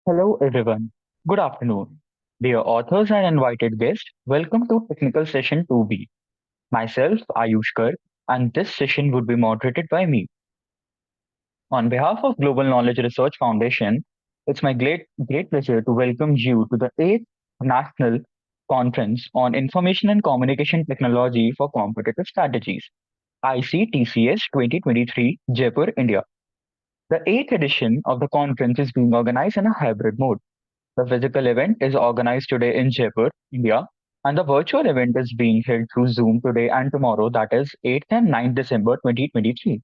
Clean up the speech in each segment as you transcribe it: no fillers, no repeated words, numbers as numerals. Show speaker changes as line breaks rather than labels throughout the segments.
Hello, everyone. Good afternoon. Dear authors and invited guests, welcome to Technical Session 2B. Myself, Ayushkar, and this session would be moderated by me. On behalf of Global Knowledge Research Foundation, it's my great pleasure to welcome you to the 8th National Conference on Information and Communication Technology for Competitive Strategies, ICTCS 2023, Jaipur, India. The 8th edition of the conference is being organized in a hybrid mode. The physical event is organized today in Jaipur, India, and the virtual event is being held through Zoom today and tomorrow, that is 8th and 9th December 2023.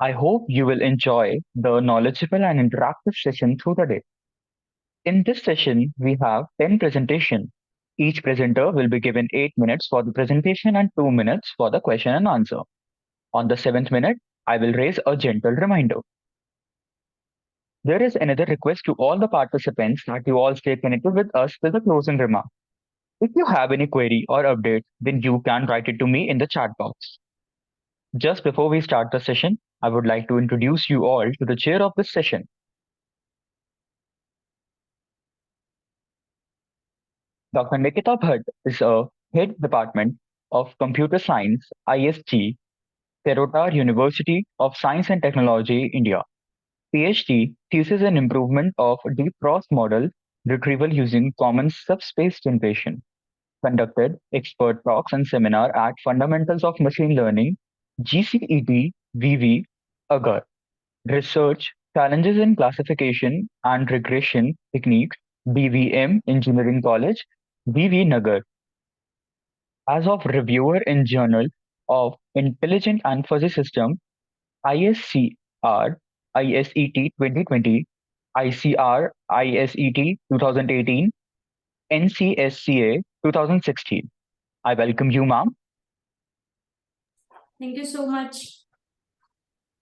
I hope you will enjoy the knowledgeable and interactive session through the day. In this session, we have 10 presentations. Each presenter will be given 8 minutes for the presentation and 2 minutes for the question and answer. On the 7th minute, I will raise a gentle reminder. There is another request to all the participants that you all stay connected with us with a closing remark. If you have any query or update, then you can write it to me in the chat box. Just before we start the session, I would like to introduce you all to the chair of this session. Dr. Nikita Bhatt is a head department of computer science, ISG, Terotar University of Science and Technology, India. PhD thesis and improvement of deep cross model retrieval using common subspace generation. Conducted expert talks and seminar at Fundamentals of Machine Learning, GCET VV Agar. Research Challenges in Classification and Regression Techniques, BVM Engineering College, VV Nagar. As of reviewer in Journal of Intelligent and Fuzzy System, ISCR, ISET 2020, ICR, ISET 2018, NCSCA 2016. I welcome you, ma'am.
Thank you so much.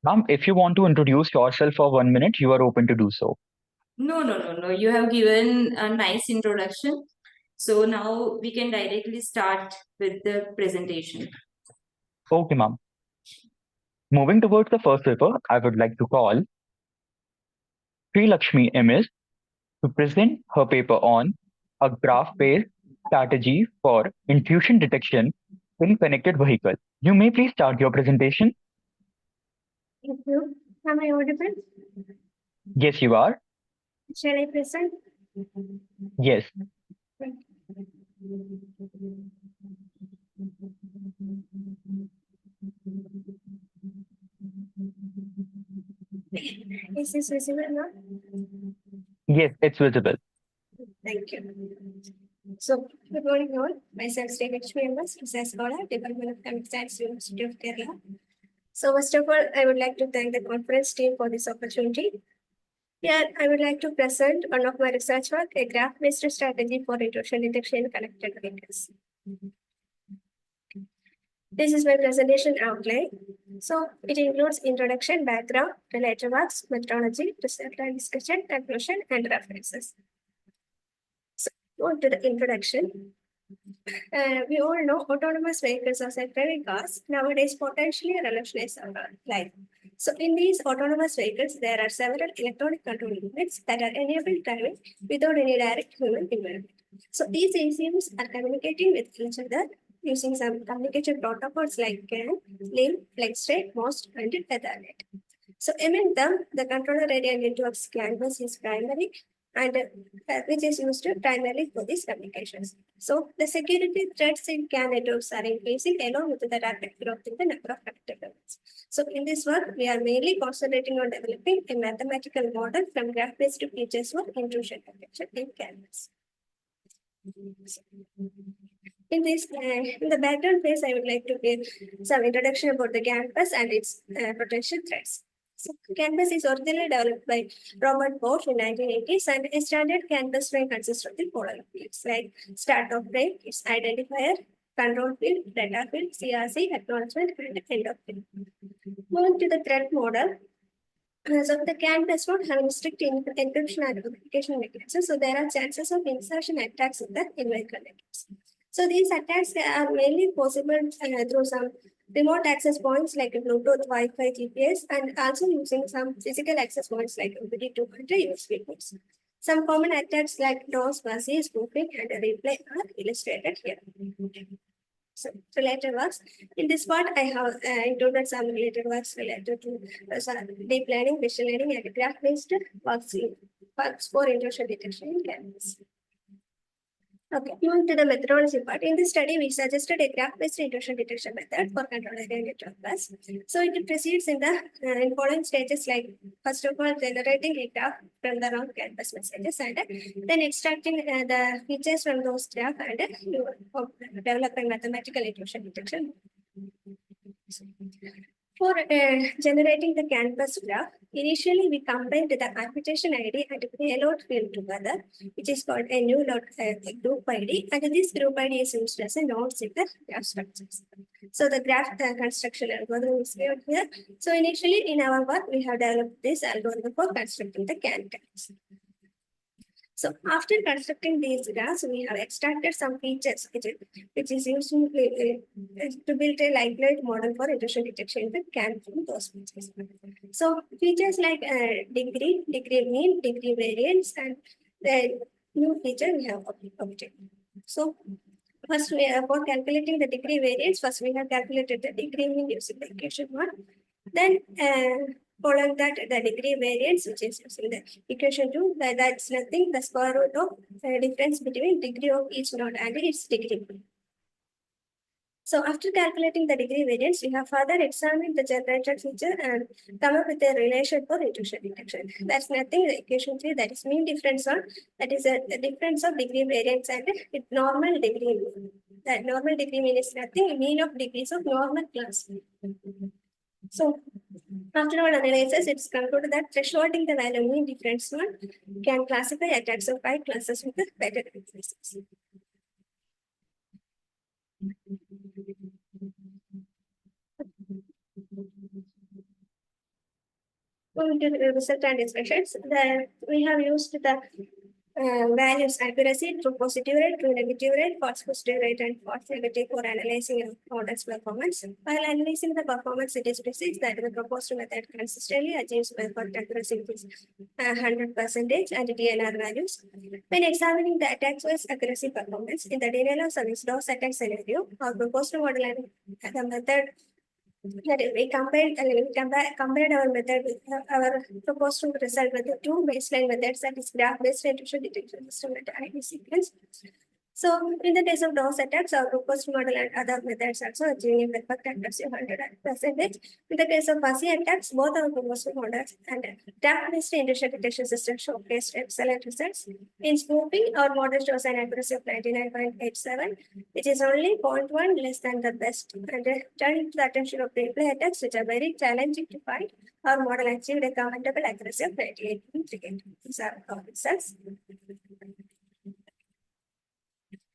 Ma'am, if you want to introduce yourself for 1 minute, you are open to do so.
No. You have given a nice introduction. So now we can directly start with the presentation.
Okay, ma'am. Moving towards the first paper, I would like to call Sri Lakshmi MS to present her paper on a graph-based strategy for intrusion detection in connected vehicle. You may please start your presentation.
Thank you. Am I audible?
Yes, you are.
Shall I present?
Yes.
Is this visible now?
Yes, it's visible.
Thank you. So, good morning all. Myself, Sri Lakshmi MS, Research Scholar, Department of Computer Science, University of Kerala. So, first of all, I would like to thank the conference team for this opportunity. Here, I would like to present one of my research work, a graph-based strategy for intrusion detection in connected vehicles. This is my presentation outline. So it includes introduction, background, related works, methodology, research and discussion, conclusion, and references. So on to the introduction. We all know autonomous vehicles are self-driving cars nowadays potentially revolutionize our life. So in these autonomous vehicles, there are several electronic control units that are enabling driving without any direct human involvement. So these ECUs are communicating with each other using some communication protocols like CAN, LIN, FlexRate, MOST, and Ethernet. So among them, the controller area network's CAN bus is primary and which is used primarily for these communications. So the security threats in CAN networks are increasing along with the rapid growth in the number of connected nodes. So in this work, we are mainly concentrating on developing a mathematical model from graph-based features for intrusion detection in CAN bus. In the background phase, I would like to give some introduction about the CAN bus and its potential threats. So, CAN bus is originally developed by Robert Bosch in 1980s, and a standard CAN bus frame consists of the following fields like start of frame, its identifier, control field, data field, CRC, acknowledgement, and end of field. Moving to the threat model, so the CAN does not have any strict encryption and authentication mechanism, so there are chances of insertion attacks in the in-vehicle networks. So these attacks are mainly possible through some remote access points like Bluetooth, Wi-Fi, GPS, and also using some physical access points like UBD200 USB ports. Some common attacks like DOS, fuzzy, spoofing, and replay are illustrated here. So, related works. In this part, I have included some related works related to deep learning, machine learning, and graph-based works for intrusion detection in campus. Okay, moving to the methodology part. In this study, we suggested a graph-based intrusion detection method for control area network bus. So it proceeds in the following stages, like first of all, generating a graph from the wrong campus messages, and then extracting the features from those graph and develop a mathematical intrusion detection. For generating the canvas graph, initially we combined the application ID and payload field together, which is called a new node group ID, and this group ID is used as a node in the graph structures. So the graph construction algorithm is given here. So initially in our work, we have developed this algorithm for constructing the CAN tags. So after constructing these graphs, we have extracted some features which is used to build a lightweight model for intrusion detection that can from those features. So features like degree mean, degree variance, and the new feature we have obtained. So first, for calculating the degree variance, first we have calculated the degree mean using the equation 1. Then following that, the degree variance, which is using the equation 2, that's nothing, the square root of difference between degree of each node and its degree. So after calculating the degree variance, we have further examined the generated feature and come up with a relation for intrusion detection. That's nothing, the equation 3, that is mean difference on, that is the difference of degree variance and normal degree mean. That normal degree mean is nothing, mean of degrees of normal class. So after our analysis, it's concluded that thresholding the value mean difference one can classify attacks of 5 classes with better differences. Moving to the result and discussions, we have used the values accuracy, true positive rate, true negative rate, false positive rate, and false negative for analyzing a model's performance. While analyzing the performance, it is precise that the proposed method consistently achieves perfect accuracy with 100% and DNR values. When examining the attack-wise accuracy performance in the denial of service DOS attack scenario, our proposed model and the method that we compared our method with our proposed result with the 2 baseline methods, that is graph-based intrusion detection system and ID sequence. So in the case of DOS attacks, our proposed model and other methods also achieving perfect accuracy of 100%. In the case of fuzzy attacks, both our proposed models and graph-based intrusion detection system showcased excellent results. In spoofing, our model shows an accuracy of 99.87, which is only 0.1 less than the best. And turning to the attention of replay attacks, which are very challenging to find, our model achieved a commendable accuracy of 98.38. These are our results.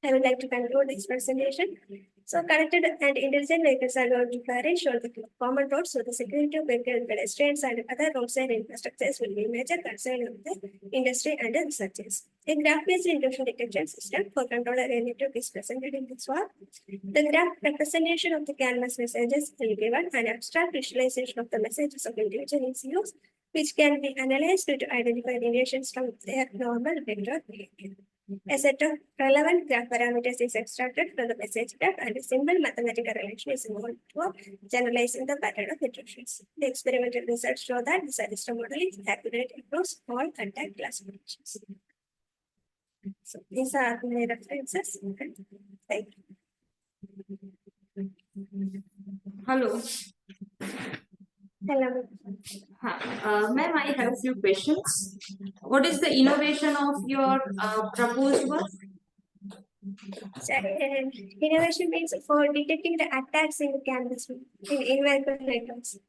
I would like to conclude this presentation. So connected and intelligent vehicles are going to flourish on the common roads, so the security of vehicle pedestrians and other roadside infrastructures will be a major concern of the industry and the researchers. A graph-based intrusion detection system for control area network is presented in this one. The graph representation of the canvas messages will give an abstract visualization of the messages of individual ECUs, which can be analyzed to identify deviations from their normal vector behavior. A set of relevant graph parameters is extracted from the message graph, and a simple mathematical relation is involved for generalizing the pattern of intrusions. The experimental results show that the suggested model is accurate across all attack classifications. So these are my references. Thank you.
Hello.
Hello.
Ma'am, I have a few questions. What is the innovation of your proposed work?
So, innovation means for detecting the attacks in the canvas in vehicle networks.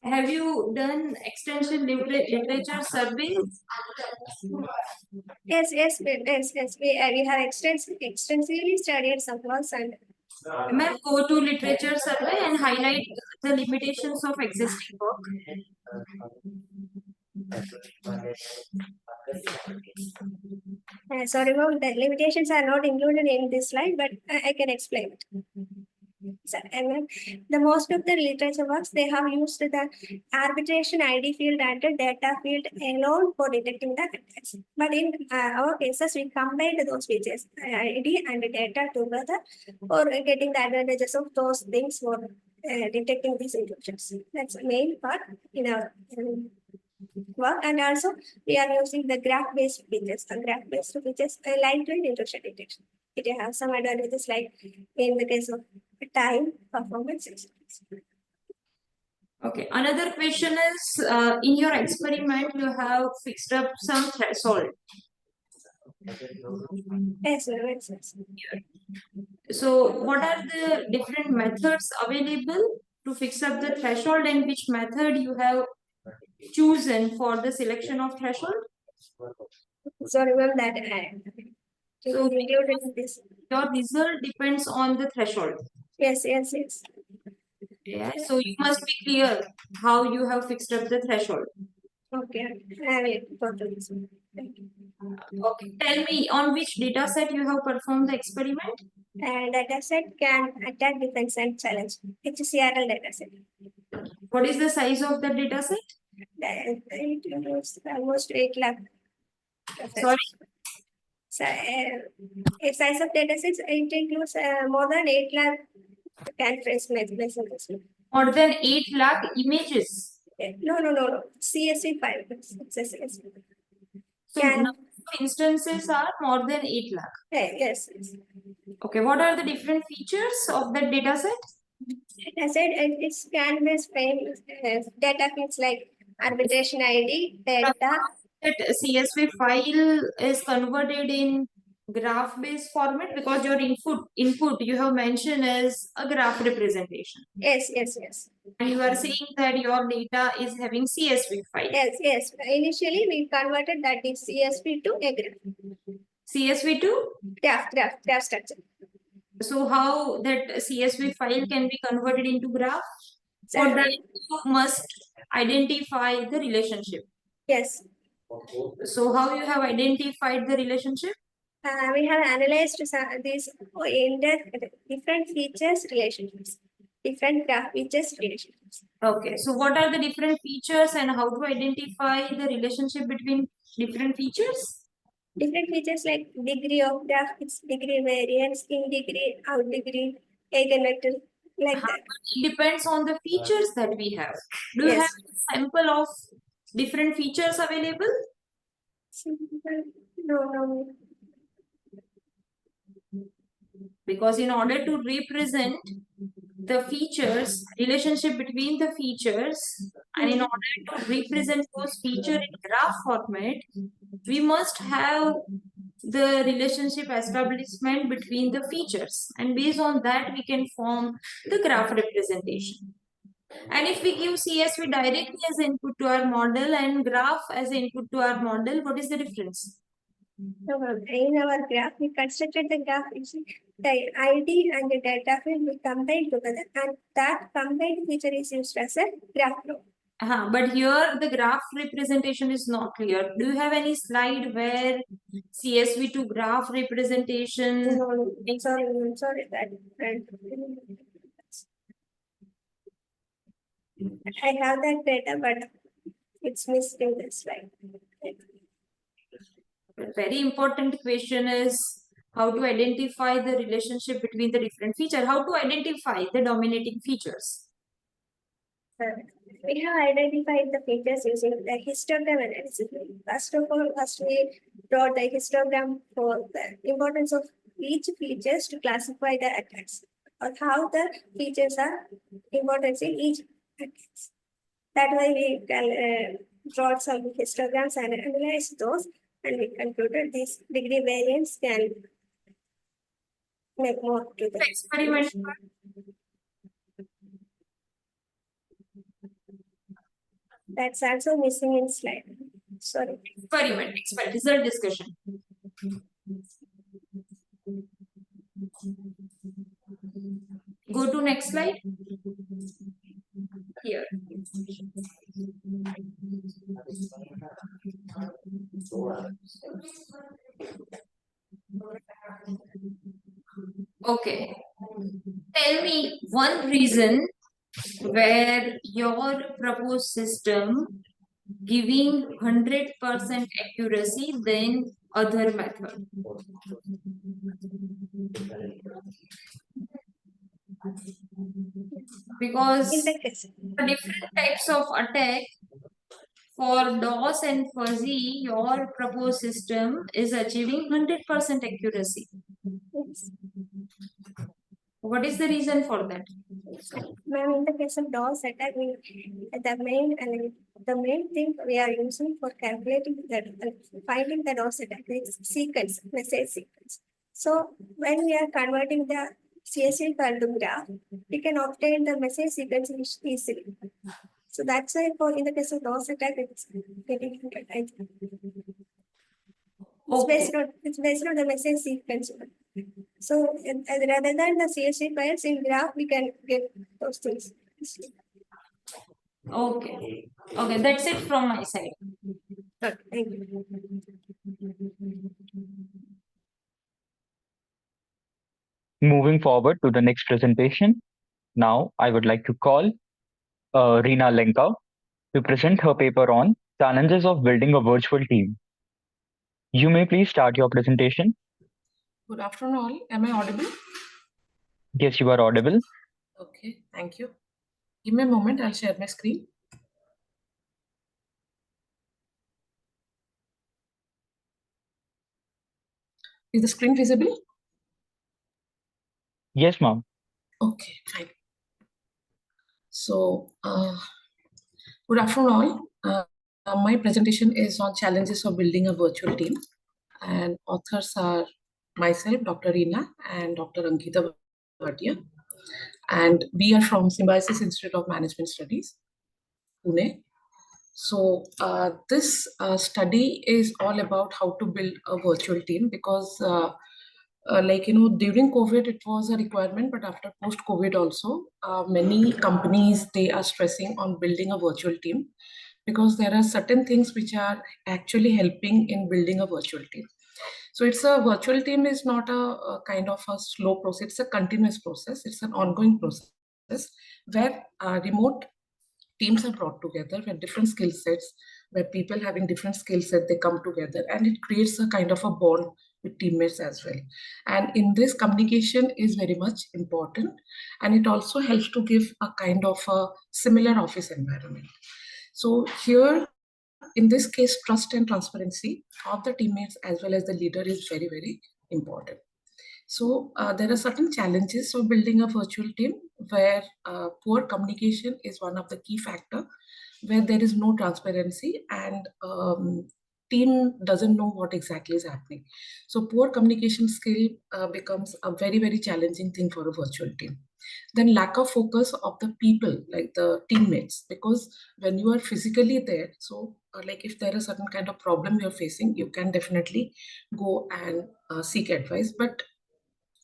Have you done extension literature surveys?
Yes. We have extensively studied some laws and.
Ma'am, go to literature survey and highlight the limitations of existing work.
Sorry, ma'am, the limitations are not included in this slide, but I can explain it. And then the most of the literature works, they have used the arbitration ID field and the data field alone for detecting the attacks. But in our cases, we combined those features, ID and data together for getting the advantages of those things for detecting these intrusions. That's the main part in our work. And also, we are using the graph-based features. The graph-based features lightweight intrusion detection. It has some advantages like in the case of time, performance, etc.
Okay, another question is, in your experiment, you have fixed up some threshold.
Yes, yes, yes.
So what are the different methods available to fix up the threshold, and which method you have chosen for the selection of threshold?
So remember that
So
included in this.
your result depends on the threshold.
Yes, yes, yes.
Yeah, so you must be clear how you have fixed up the threshold.
Okay, I will go to this one. Thank you.
Okay, tell me on which data set you have performed the experiment?
Data set can attack, defense, and challenge. HCRL data set.
What is the size of the data set?
It includes almost 8 lakh.
Sorry?
So, a size of data sets, it includes more than 8 lakh can trace messages.
More than 8 lakh images.
No. CSV file. It's a CSV.
So
Can,
number of instances are more than 8 lakh.
yes.
Okay, what are the different features of that data set?
Data set, it's scan-based data fields like arbitration ID, data.
That CSV file is converted in graph-based format, because your input you have mentioned is a graph representation.
Yes.
And you are saying that your data is having CSV file.
Yes. Initially, we converted that is CSV to a graph.
CSV to?
Graph structure.
So how that CSV file can be converted into graph?
So,
For that, you must identify the relationship.
yes.
So how you have identified the relationship?
We have analyzed these in different features relationships, different graph features relationships.
Okay, so what are the different features and how to identify the relationship between different features?
Different features like degree of graph, its degree variance, in degree, out degree, eigenvector, like that.
It depends on the features that we have. Do you
Yes.
have a sample of different features available?
No.
Because in order to represent the features, relationship between the features, and in order to represent those features in graph format, we must have the relationship establishment between the features, and based on that we can form the graph representation. And if we give CSV directly as input to our model and graph as input to our model, what is the difference?
So in our graph, we constructed the graph using the ID and the data field we combined together, and that combined feature is used as a graph flow.
But here the graph representation is not clear. Do you have any slide where CSV to graph representation?
No, I'm sorry that. I have that data, but it's missed in this slide.
A very important question is how to identify the relationship between the different features. How to identify the dominating features?
We have identified the features using the histogram analysis. First we draw the histogram for the importance of each features to classify the attacks, or how the features are important in each attacks. That way we can draw some histograms and analyze those, and we concluded this degree variance can make more to the
Experiment.
That's also missing in slide. Sorry.
Experiment. Result discussion. Go to next slide. Here. Okay. tell me one reason where your proposed system giving 100% accuracy than other method. Because
In that case,
different types of attack for DOS and fuzzy, your proposed system is achieving 100% accuracy.
yes.
What is the reason for that?
Ma'am, in the case of DOS attack, the main thing we are using for calculating that finding the DOS attack is sequence, message sequence. So when we are converting the CSV file to graph, we can obtain the message sequence easily. So that's why in the case of DOS attack, it's getting it's
Okay.
based on the message sequence. So rather than the CSV files in graph, we can get those things.
Okay. Okay, that's it from my side.
Okay, thank you.
Moving forward to the next presentation, now I would like to call Reena Lenka to present her paper on challenges of building a virtual team. You may please start your presentation.
Good afternoon all. Am I audible?
Yes, you are audible.
Okay, thank you. Give me a moment, I'll share my screen. Is the screen visible?
Yes, ma'am.
Okay, fine. So, good afternoon all. My presentation is on challenges of building a virtual team, and authors are myself, Dr. Reena, and Dr. Ankita Bhatia. And we are from Symbiosis Institute of Management Studies, Pune. So this study is all about how to build a virtual team because during COVID, it was a requirement, but after post-COVID also, many companies, they are stressing on building a virtual team because there are certain things which are actually helping in building a virtual team. So it's a virtual team is not a kind of a slow process, it's a continuous process, it's an ongoing process where remote teams are brought together with different skill sets, where people having different skill set, they come together and it creates a kind of a bond with teammates as well. And in this, communication is very much important, and it also helps to give a kind of a similar office environment. So here, in this case, trust and transparency of the teammates as well as the leader is very, very important. So there are certain challenges of building a virtual team where poor communication is one of the key factor, where there is no transparency and team doesn't know what exactly is happening. So poor communication skill becomes a very, very challenging thing for a virtual team. Then lack of focus of the people, like the teammates, because when you are physically there, so like if there is certain kind of problem you're facing, you can definitely go and seek advice. But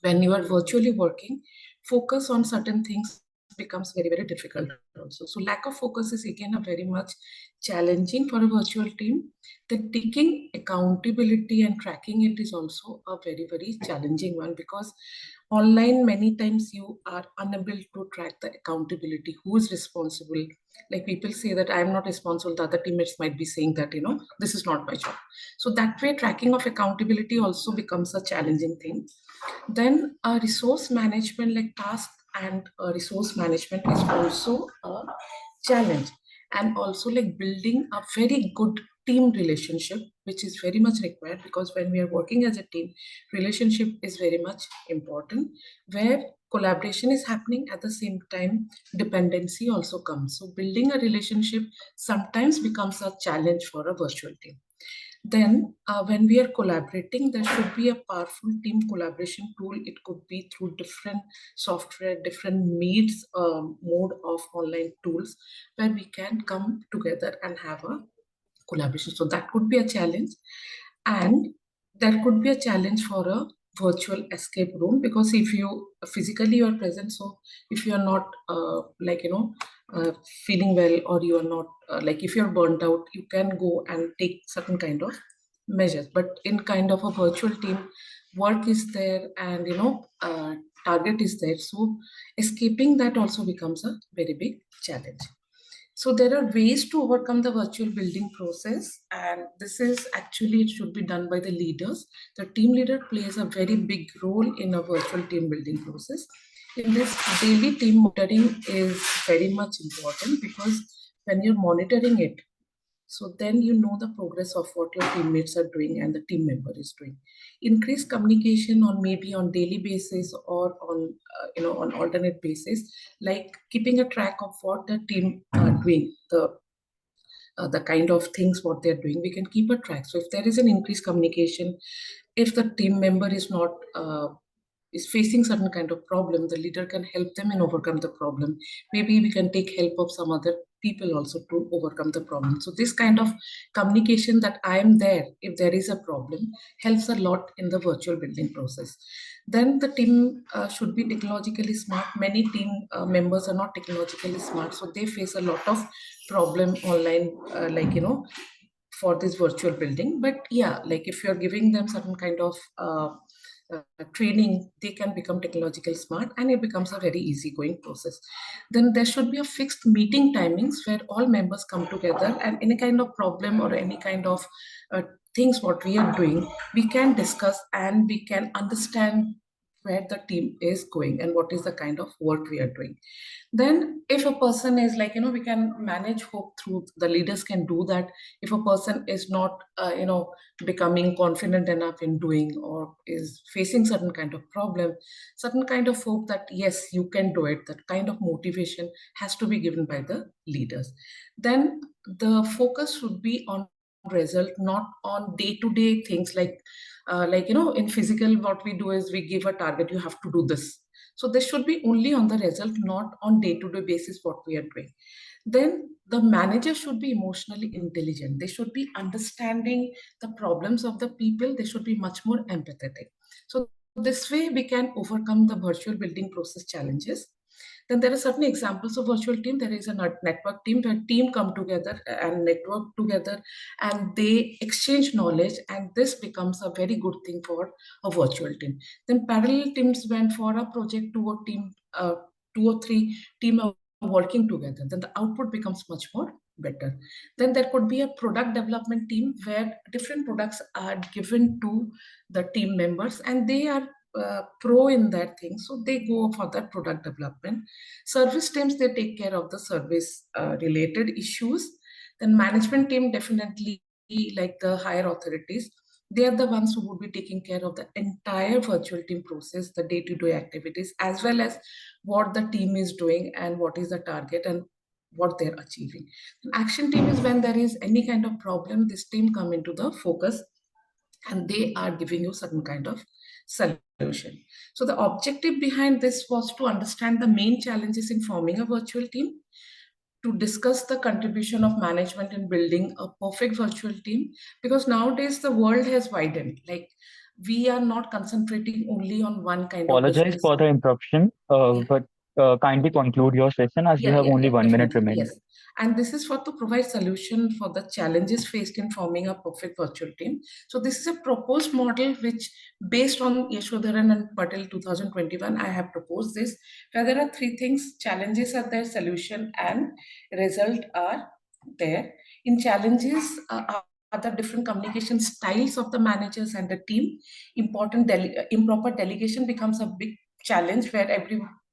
when you are virtually working, focus on certain things becomes very, very difficult also. So lack of focus is again a very much challenging for a virtual team. Then taking accountability and tracking it is also a very, very challenging one, because online many times you are unable to track the accountability, who is responsible. Like people say that I am not responsible, the other teammates might be saying that, this is not my job. So that way tracking of accountability also becomes a challenging thing. Then resource management, like task and resource management is also a challenge. And also like building a very good team relationship, which is very much required, because when we are working as a team, relationship is very much important, where collaboration is happening at the same time, dependency also comes. So building a relationship sometimes becomes a challenge for a virtual team. Then, when we are collaborating, there should be a powerful team collaboration tool. It could be through different software, different meets, mode of online tools, where we can come together and have a collaboration. So that could be a challenge. And there could be a challenge for a virtual escape room, because if you physically you are present, so if you are not feeling well, or you are not like if you're burnt out, you can go and take certain kind of measures. But in kind of a virtual team, work is there, and target is there. So escaping that also becomes a very big challenge. So there are ways to overcome the virtual building process, and this is actually, it should be done by the leaders. The team leader plays a very big role in a virtual team building process. In this, daily team monitoring is very much important, because when you're monitoring it, so then you know the progress of what your teammates are doing and the team member is doing. Increase communication on maybe on daily basis or on on alternate basis, like keeping a track of what the team are doing, the kind of things what they're doing. We can keep a track. So if there is an increased communication, if the team member is not is facing certain kind of problem, the leader can help them and overcome the problem. Maybe we can take help of some other people also to overcome the problem. So this kind of communication, that I am there if there is a problem, helps a lot in the virtual building process. Then the team should be technologically smart. Many team members are not technologically smart, so they face a lot of problem online, for this virtual building. But yeah, like if you're giving them certain kind of training, they can become technological smart, and it becomes a very easygoing process. Then there should be a fixed meeting timings where all members come together, and any kind of problem or any kind of things what we are doing, we can discuss and we can understand where the team is going and what is the kind of work we are doing. Then if a person is like, we can manage hope through, the leaders can do that. If a person is not becoming confident enough in doing, or is facing certain kind of problem, certain kind of hope that yes, you can do it, that kind of motivation has to be given by the leaders. Then the focus should be on result, not on day-to-day things, like in physical, what we do is we give a target, you have to do this. So this should be only on the result, not on day-to-day basis what we are doing. Then the manager should be emotionally intelligent. They should be understanding the problems of the people. They should be much more empathetic. So this way we can overcome the virtual building process challenges. Then there are certain examples of virtual team. There is a network team where team come together and network together, and they exchange knowledge, and this becomes a very good thing for a virtual team. Then parallel teams went for a project, two or three team are working together. Then the output becomes much more better. Then there could be a product development team where different products are given to the team members, and they are pro in that thing, so they go for that product development. Service teams, they take care of the service related issues. Then management team, definitely like the higher authorities, they are the ones who would be taking care of the entire virtual team process, the day-to-day activities, as well as what the team is doing and what is the target and what they're achieving. An action team is when there is any kind of problem, this team come into the focus, and they are giving you certain kind of solution. So the objective behind this was to understand the main challenges in forming a virtual team, to discuss the contribution of management in building a perfect virtual team, because nowadays the world has widened. Like, we are not concentrating only on one kind of
Apologize
business.
for the interruption,
Yeah.
but kindly conclude your session as we have only 1 minute
Definitely.
remaining.
Yes. And this is for to provide solution for the challenges faced in forming a perfect virtual team. So this is a proposed model which, based on Yashodharan and Patel 2021, I have proposed this, where there are three things: challenges are there, solution and result are there. In challenges are the different communication styles of the managers and the team. Improper delegation becomes a big challenge, where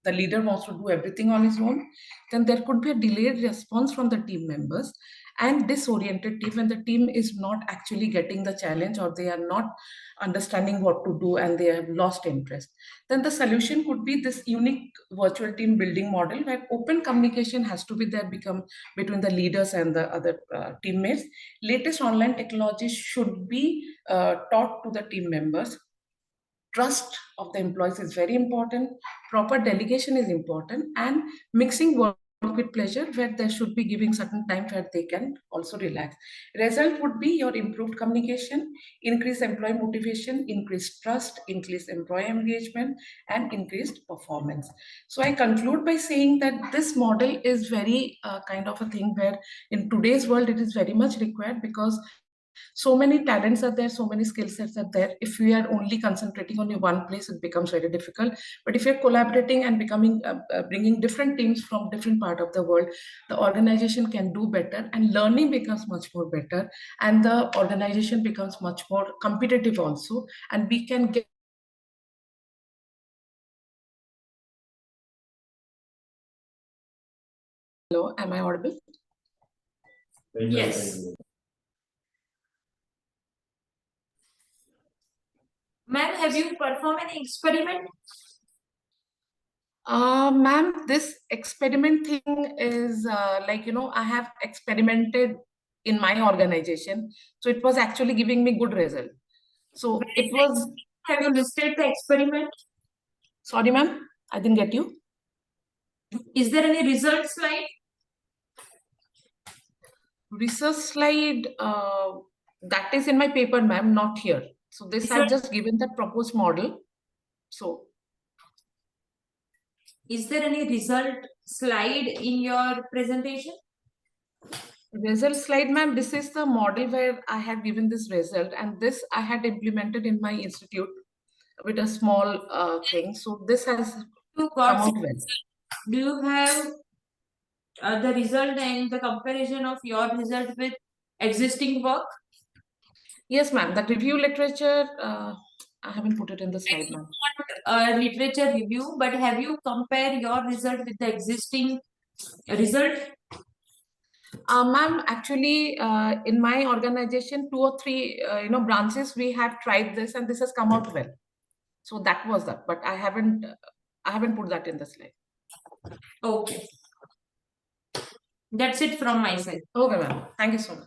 the leader wants to do everything on his own. Then there could be a delayed response from the team members, and disoriented team when the team is not actually getting the challenge, or they are not understanding what to do and they have lost interest. Then the solution could be this unique virtual team building model, where open communication has to be there become between the leaders and the other teammates. Latest online technologies should be taught to the team members. Trust of the employees is very important. Proper delegation is important, and mixing work with pleasure, where they should be giving certain time where they can also relax. Result would be your improved communication, increased employee motivation, increased trust, increased employee engagement, and increased performance. So I conclude by saying that this model is very kind of a thing where in today's world it is very much required, because So many talents are there, so many skill sets are there. If we are only concentrating on one place, it becomes very difficult. But if you're collaborating and bringing different teams from different part of the world, the organization can do better, and learning becomes much more better, and the organization becomes much more competitive also, and we can get. Hello, am I audible?
Yes. Ma'am, have you performed an experiment?
Ma'am, this experiment thing is I have experimented in my organization. So it was actually giving me good result. So it was.
Have you listed the experiment?
Sorry, ma'am, I didn't get you.
Is there any result slide?
Research slide, that is in my paper, ma'am, not here. So this I've just given the proposed model. So
is there any result slide in your presentation?
Result slide, ma'am, this is the model where I had given this result, and this I had implemented in my institute with a small thing. So this has come out well.
Do you have the result and the comparison of your result with existing work?
Yes, ma'am. The review literature, I haven't put it in the slide, ma'am.
Literature review, but have you compared your result with the existing result?
Ma'am, actually, in my organization, 2 or 3 branches, we have tried this, and this has come out well. So that was that, but I haven't put that in the slide.
Okay. That's it from my side.
Okay, ma'am. Thank you so much.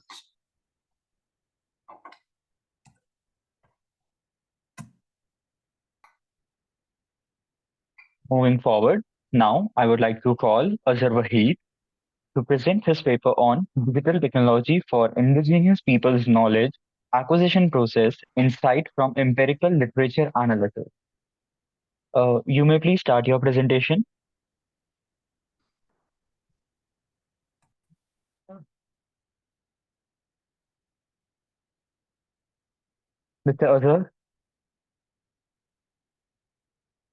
Moving forward, now I would like to call Azhar Waheed to present his paper on digital technology for indigenous people's knowledge acquisition process, insight from empirical literature analysis. You may please start your presentation. Mr. Azhar,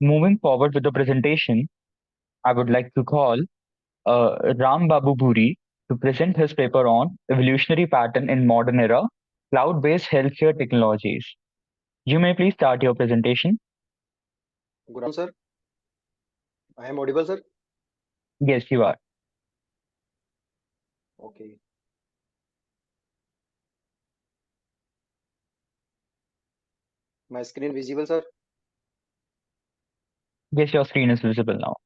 moving forward with the presentation, I would like to call Ram Babu Buri to present his paper on evolutionary pattern in modern era, cloud-based healthcare technologies. You may please start your presentation.
Good afternoon, sir. I am audible, sir.
Yes, you are.
Okay. My screen visible, sir?
Yes, your screen is visible now.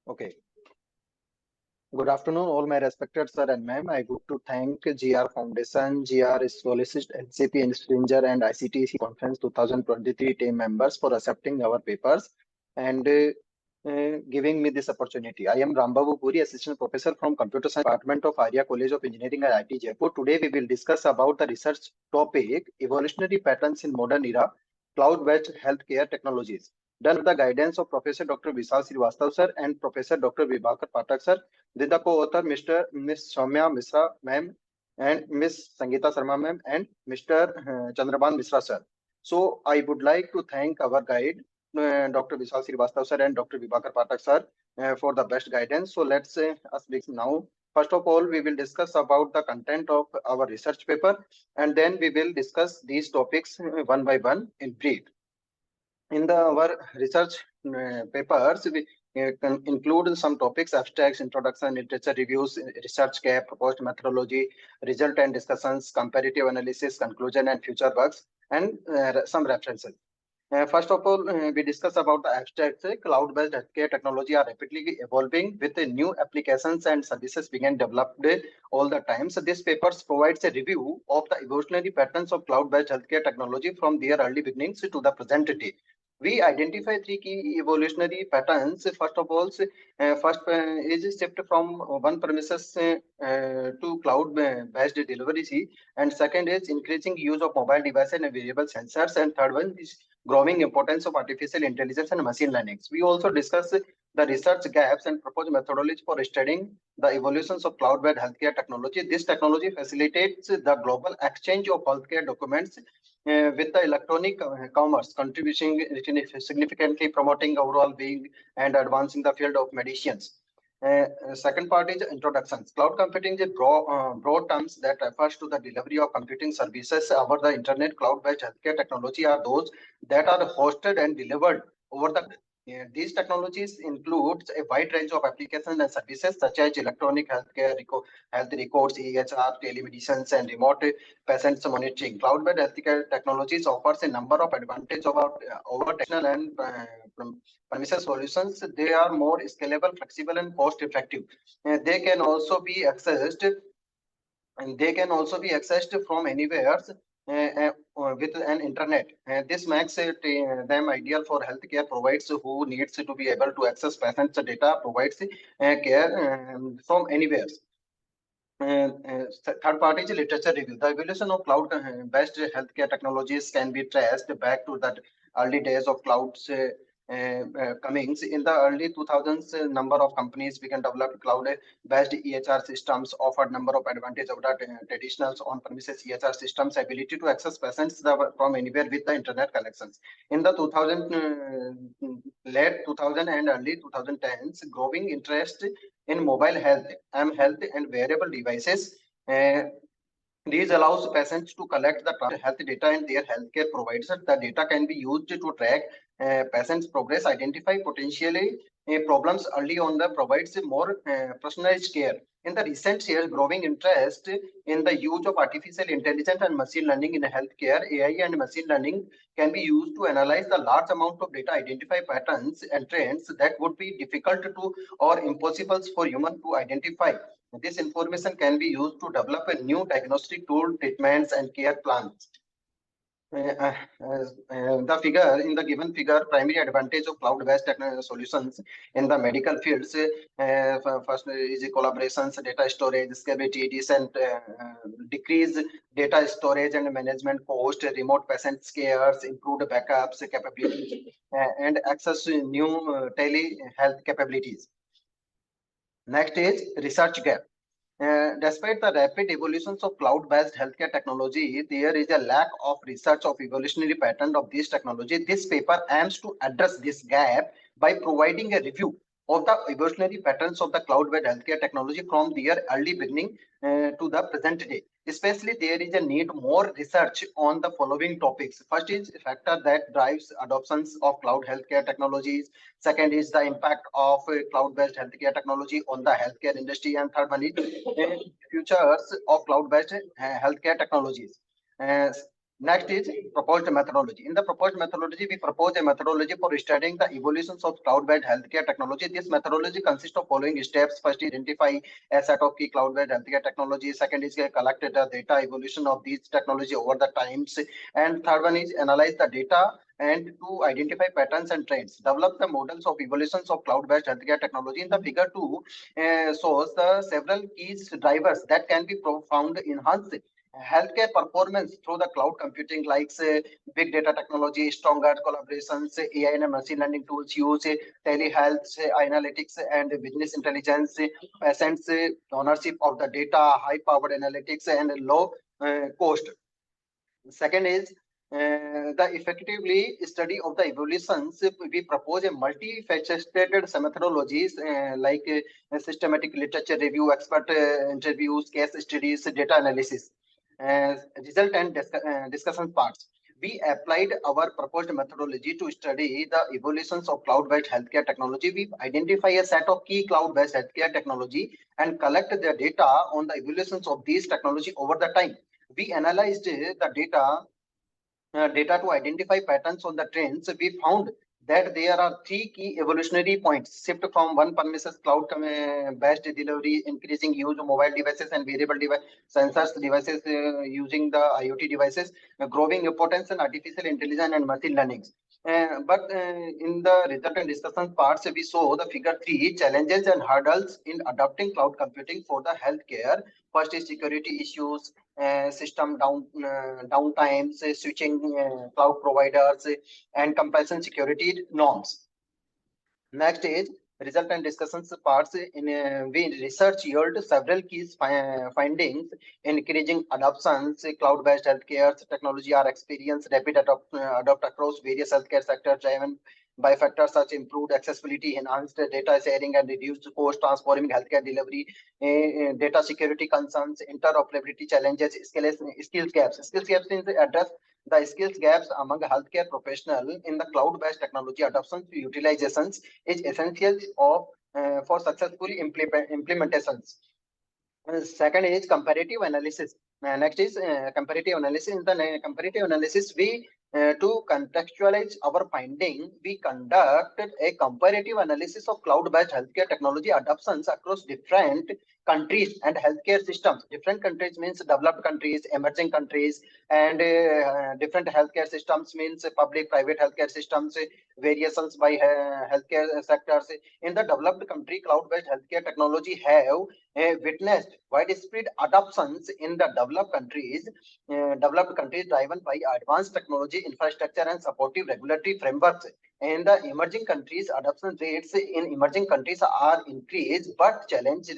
Okay. Good afternoon, all my respected sir and ma'am. I would to thank GR Foundation, GR Scholarship, LCP and Stringer and ICTCS Conference 2023 team members for accepting our papers and giving me this opportunity. I am Rambabu Puri, Assistant Professor from Computer Science Department of Arya College of Engineering at IIT Jaipur. Today we will discuss about the research topic, evolutionary patterns in modern era, cloud-based healthcare technologies, done with the guidance of Professor Dr. Vishal Srivastav sir and Professor Dr. Vibhakar Pathak sir, with the co-author Miss Soumya Misra ma'am and Miss Sangeeta Sharma ma'am and Mr. Chandraban Misra sir. So I would like to thank our guide Dr. Vishal Srivastav sir and Dr. Vibhakar Pathak sir for the best guidance. So let's us begin now. First of all, we will discuss about the content of our research paper, and then we will discuss these topics one by one in brief. In our research papers, we can include some topics: abstracts, introduction, literature reviews, research gap, proposed methodology, result and discussions, comparative analysis, conclusion and future works, and some references. First of all, we discuss about the abstracts. Cloud-based healthcare technology are rapidly evolving with new applications and services being developed all the time. So this paper provides a review of the evolutionary patterns of cloud-based healthcare technology from their early beginnings to the present day. We identify 3 key evolutionary patterns. First of all, first is shift from one premises to cloud-based delivery, and second is increasing use of mobile devices and wearable sensors, and third one is growing importance of artificial intelligence and machine learning. We also discuss the research gaps and propose methodology for studying the evolutions of cloud-based healthcare technology. This technology facilitates the global exchange of healthcare documents with the electronic commerce, contributing significantly promoting overall being and advancing the field of medicines. Second part is introductions. Cloud computing is broad terms that refers to the delivery of computing services over the internet. Cloud-based healthcare technology are those that are hosted and delivered over the. These technologies includes a wide range of applications and services such as electronic healthcare, health records, EHR, telemedicine, and remote patient monitoring. Cloud-based healthcare technologies offers a number of advantages over traditional and premises solutions. They are more scalable, flexible, and cost-effective. They can also be accessed from anywhere with an internet. This makes them ideal for healthcare providers who needs to be able to access patients' data, provides care from anywhere. Third party is literature review. The evolution of cloud-based healthcare technologies can be traced back to the early days of clouds comings. In the early 2000s, number of companies began develop cloud-based EHR systems, offered number of advantages over the traditional on-premises EHR systems, ability to access patients from anywhere with the internet connections. In the late 2000 and early 2010s, growing interest in mobile health, health and wearable devices. These allows patients to collect the health data and their healthcare providers. The data can be used to track patients' progress, identify potentially problems early on, the provides more personalized care. In the recent years, growing interest in the use of artificial intelligence and machine learning in healthcare. AI and machine learning can be used to analyze the large amount of data, identify patterns and trends that would be difficult to or impossible for human to identify. This information can be used to develop a new diagnostic tool, treatments, and care plans. The figure in the given figure, primary advantage of cloud-based solutions in the medical fields. First is collaborations, data storage, scalability, decent decrease data storage and management cost, remote patient cares, improved backups capabilities, and access to new telehealth capabilities. Next is research gap. Despite the rapid evolutions of cloud-based healthcare technology, there is a lack of research of evolutionary pattern of this technology. This paper aims to address this gap by providing a review of the evolutionary patterns of the cloud-based healthcare technology from their early beginning to the present day. Especially, there is a need more research on the following topics. First is a factor that drives adoptions of cloud healthcare technologies. Second is the impact of cloud-based healthcare technology on the healthcare industry. And third one is futures of cloud-based healthcare technologies. Next is proposed methodology. In the proposed methodology, we propose a methodology for studying the evolutions of cloud-based healthcare technology. This methodology consists of following steps. First, identify a set of key cloud-based healthcare technologies. Second is collect the data evolution of these technology over the times. And third one is analyze the data and to identify patterns and trends. Develop the models of evolutions of cloud-based healthcare technology. In the figure 2 shows the several key drivers that can be found enhance healthcare performance through the cloud computing, like say big data technology, stronger collaborations, AI and machine learning tools, use telehealth, analytics and business intelligence, patients ownership of the data, high powered analytics and low cost. Second is the effectively study of the evolutions. We propose a multifaceted methodologies like systematic literature review, expert interviews, case studies, data analysis, result and discussion parts. We applied our proposed methodology to study the evolutions of cloud-based healthcare technology. We identify a set of key cloud-based healthcare technology and collect the data on the evolutions of these technology over the time. We analyzed the data to identify patterns on the trends. We found that there are three key evolutionary points: shift from one premises cloud-based delivery, increasing use of mobile devices and wearable sensors devices using the IoT devices, growing importance in artificial intelligence and machine learning. But in the result and discussion parts, we saw the figure 3 challenges and hurdles in adopting cloud computing for the healthcare. First is security issues, system downtimes, switching cloud providers, and comparison security norms. Next is result and discussions parts in we research yield several key findings, encouraging adoptions. Cloud-based healthcare technology are experienced rapid adopt across various healthcare sectors, driven by factors such improved accessibility, enhanced data sharing, and reduced cost, transforming healthcare delivery. Data security concerns, interoperability challenges, skills gaps. Skills gaps means address the skills gaps among healthcare professionals in the cloud-based technology adoption utilizations is essential for successful implementations. Second is comparative analysis. Next is comparative analysis. In the comparative analysis, we to contextualize our finding, we conducted a comparative analysis of cloud-based healthcare technology adoptions across different countries and healthcare systems. Different countries means developed countries, emerging countries, and different healthcare systems means public, private healthcare systems, variations by healthcare sectors. In the developed country, cloud-based healthcare technology have witnessed widespread adoptions in the developed countries driven by advanced technology infrastructure and supportive regulatory frameworks. In the emerging countries, adoption rates in emerging countries are increased, but challenges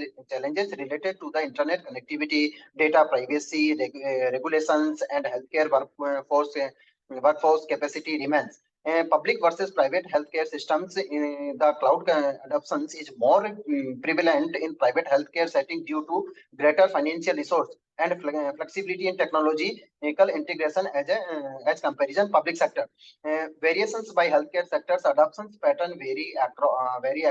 related to the internet connectivity, data privacy, regulations, and healthcare workforce capacity remains. Public versus private healthcare systems in the cloud adoptions is more prevalent in private healthcare setting due to greater financial resource and flexibility in technological integration as comparison public sector. Variations by healthcare sectors adoptions pattern vary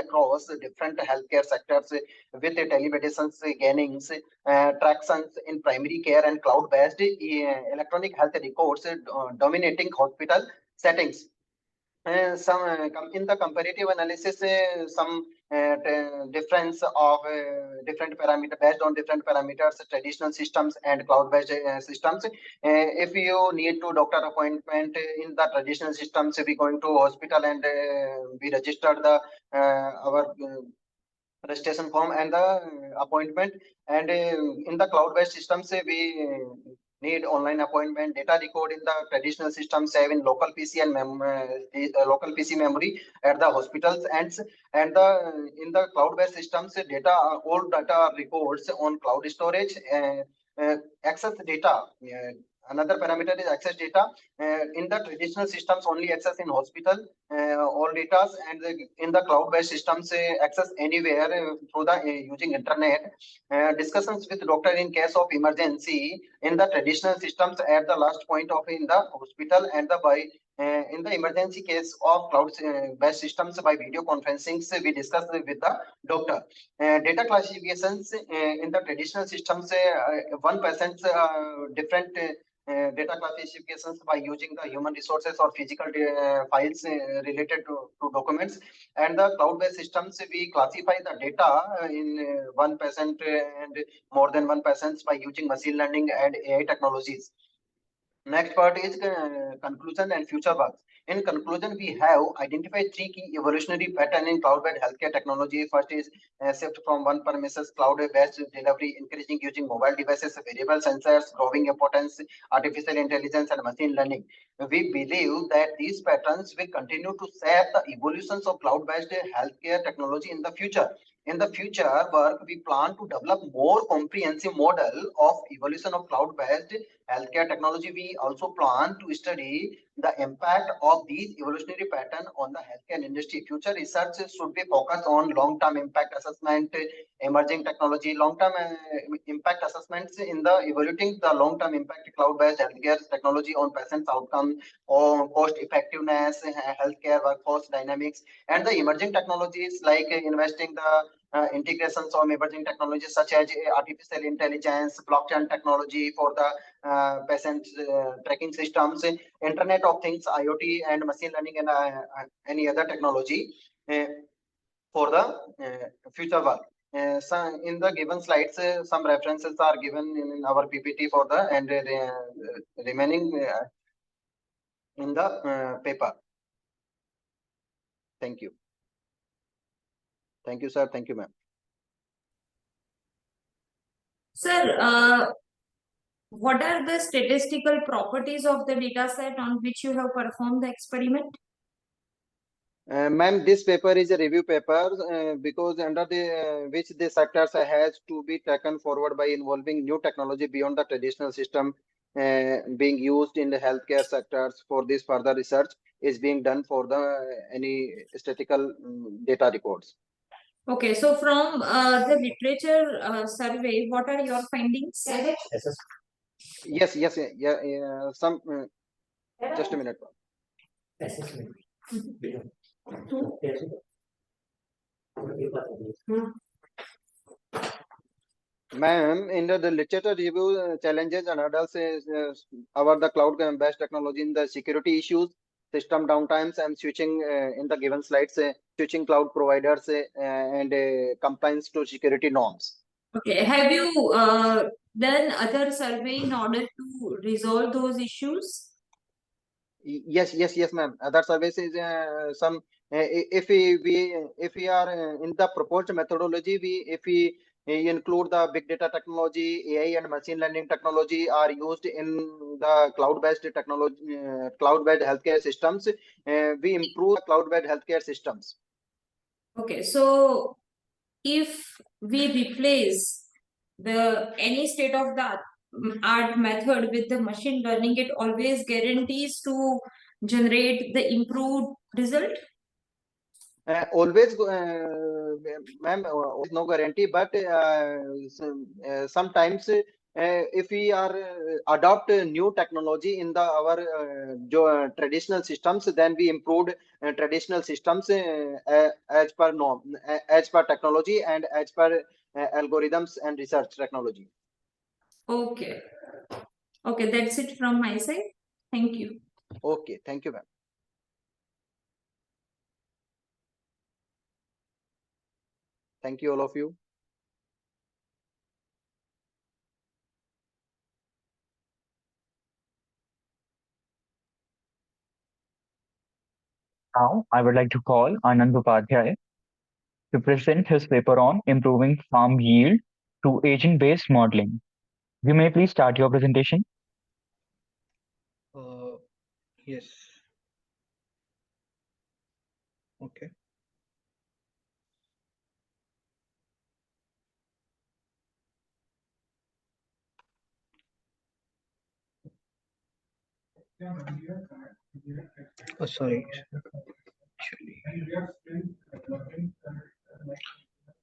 across different healthcare sectors, with telemedicine gaining tractions in primary care and cloud-based electronic health records dominating hospital settings. In the comparative analysis, some difference of different parameter based on different parameters, traditional systems and cloud-based systems. If you need to doctor appointment in the traditional systems, we going to hospital and we register the our registration form and the appointment. And in the cloud-based systems, we need online appointment. Data record in the traditional system save in local PC and local PC memory at the hospitals, and the in the cloud-based systems, data all data records on cloud storage. Access data. Another parameter is access data. In the traditional systems, only access in hospital, all data, and in the cloud-based systems, access anywhere through the using internet. Discussions with doctor in case of emergency in the traditional systems at the last point of in the hospital, and the by in the emergency case of cloud-based systems by video conferencing, we discuss with the doctor. Data classifications in the traditional systems, 1% different data classifications by using the human resources or physical files related to documents, and the cloud-based systems, we classify the data in 1% and more than 1% by using machine learning and AI technologies. Next part is conclusion and future work. In conclusion, we have identified three key evolutionary patterns in cloud-based healthcare technology. First is shift from one-premises cloud-based delivery, encouraging using mobile devices, variable sensors, growing importance, artificial intelligence, and machine learning. We believe that these patterns will continue to shape the evolutions of cloud-based healthcare technology in the future. In the future work, we plan to develop more comprehensive model of evolution of cloud-based healthcare technology. We also plan to study the impact of these evolutionary patterns on the healthcare industry. Future research should be focused on long-term impact assessment, emerging technology, long-term impact assessments in the evaluating the long-term impact cloud-based healthcare technology on patients' outcome, on cost effectiveness, healthcare workforce dynamics, and the emerging technologies like investing the integrations of emerging technologies such as artificial intelligence, blockchain technology for the patient tracking systems, Internet of Things, IoT, and machine learning, and any other technology for the future work. So in the given slides, some references are given in our PPT for the and remaining in the paper. Thank you. Thank you, sir. Thank you, ma'am.
Sir, what are the statistical properties of the data set on which you have performed the experiment?
Ma'am, this paper is a review paper because under the which the sectors has to be taken forward by involving new technology beyond the traditional system being used in the healthcare sectors. For this further research is being done for the any statistical data reports.
Okay, so from the literature survey, what are your findings?
Yes, some just a minute. Ma'am, in the literature review, challenges and hurdles is about the cloud-based technology in the security issues, system downtimes, and switching in the given slides, switching cloud providers and compliance to security norms.
Okay, have you done other survey in order to resolve those issues?
Yes, ma'am. Other services, some if we are in the proposed methodology, we if we include the big data technology, AI and machine learning technology are used in the cloud-based technology, cloud-based healthcare systems. We improve cloud-based healthcare systems.
Okay, so if we replace the any state of the art method with the machine learning, it always guarantees to generate the improved result.
Always, ma'am, always no guarantee, but sometimes if we are adopt new technology in the our traditional systems, then we improved traditional systems as per norm, as per technology and as per algorithms and research technology.
Okay. Okay, that's it from my side. Thank you.
Okay, thank you, ma'am. Thank you, all of you.
Now, I would like to call Anand Upadhyay to present his paper on improving farm yield through agent-based modeling. You may please start your presentation.
Yes. Okay. Oh, sorry.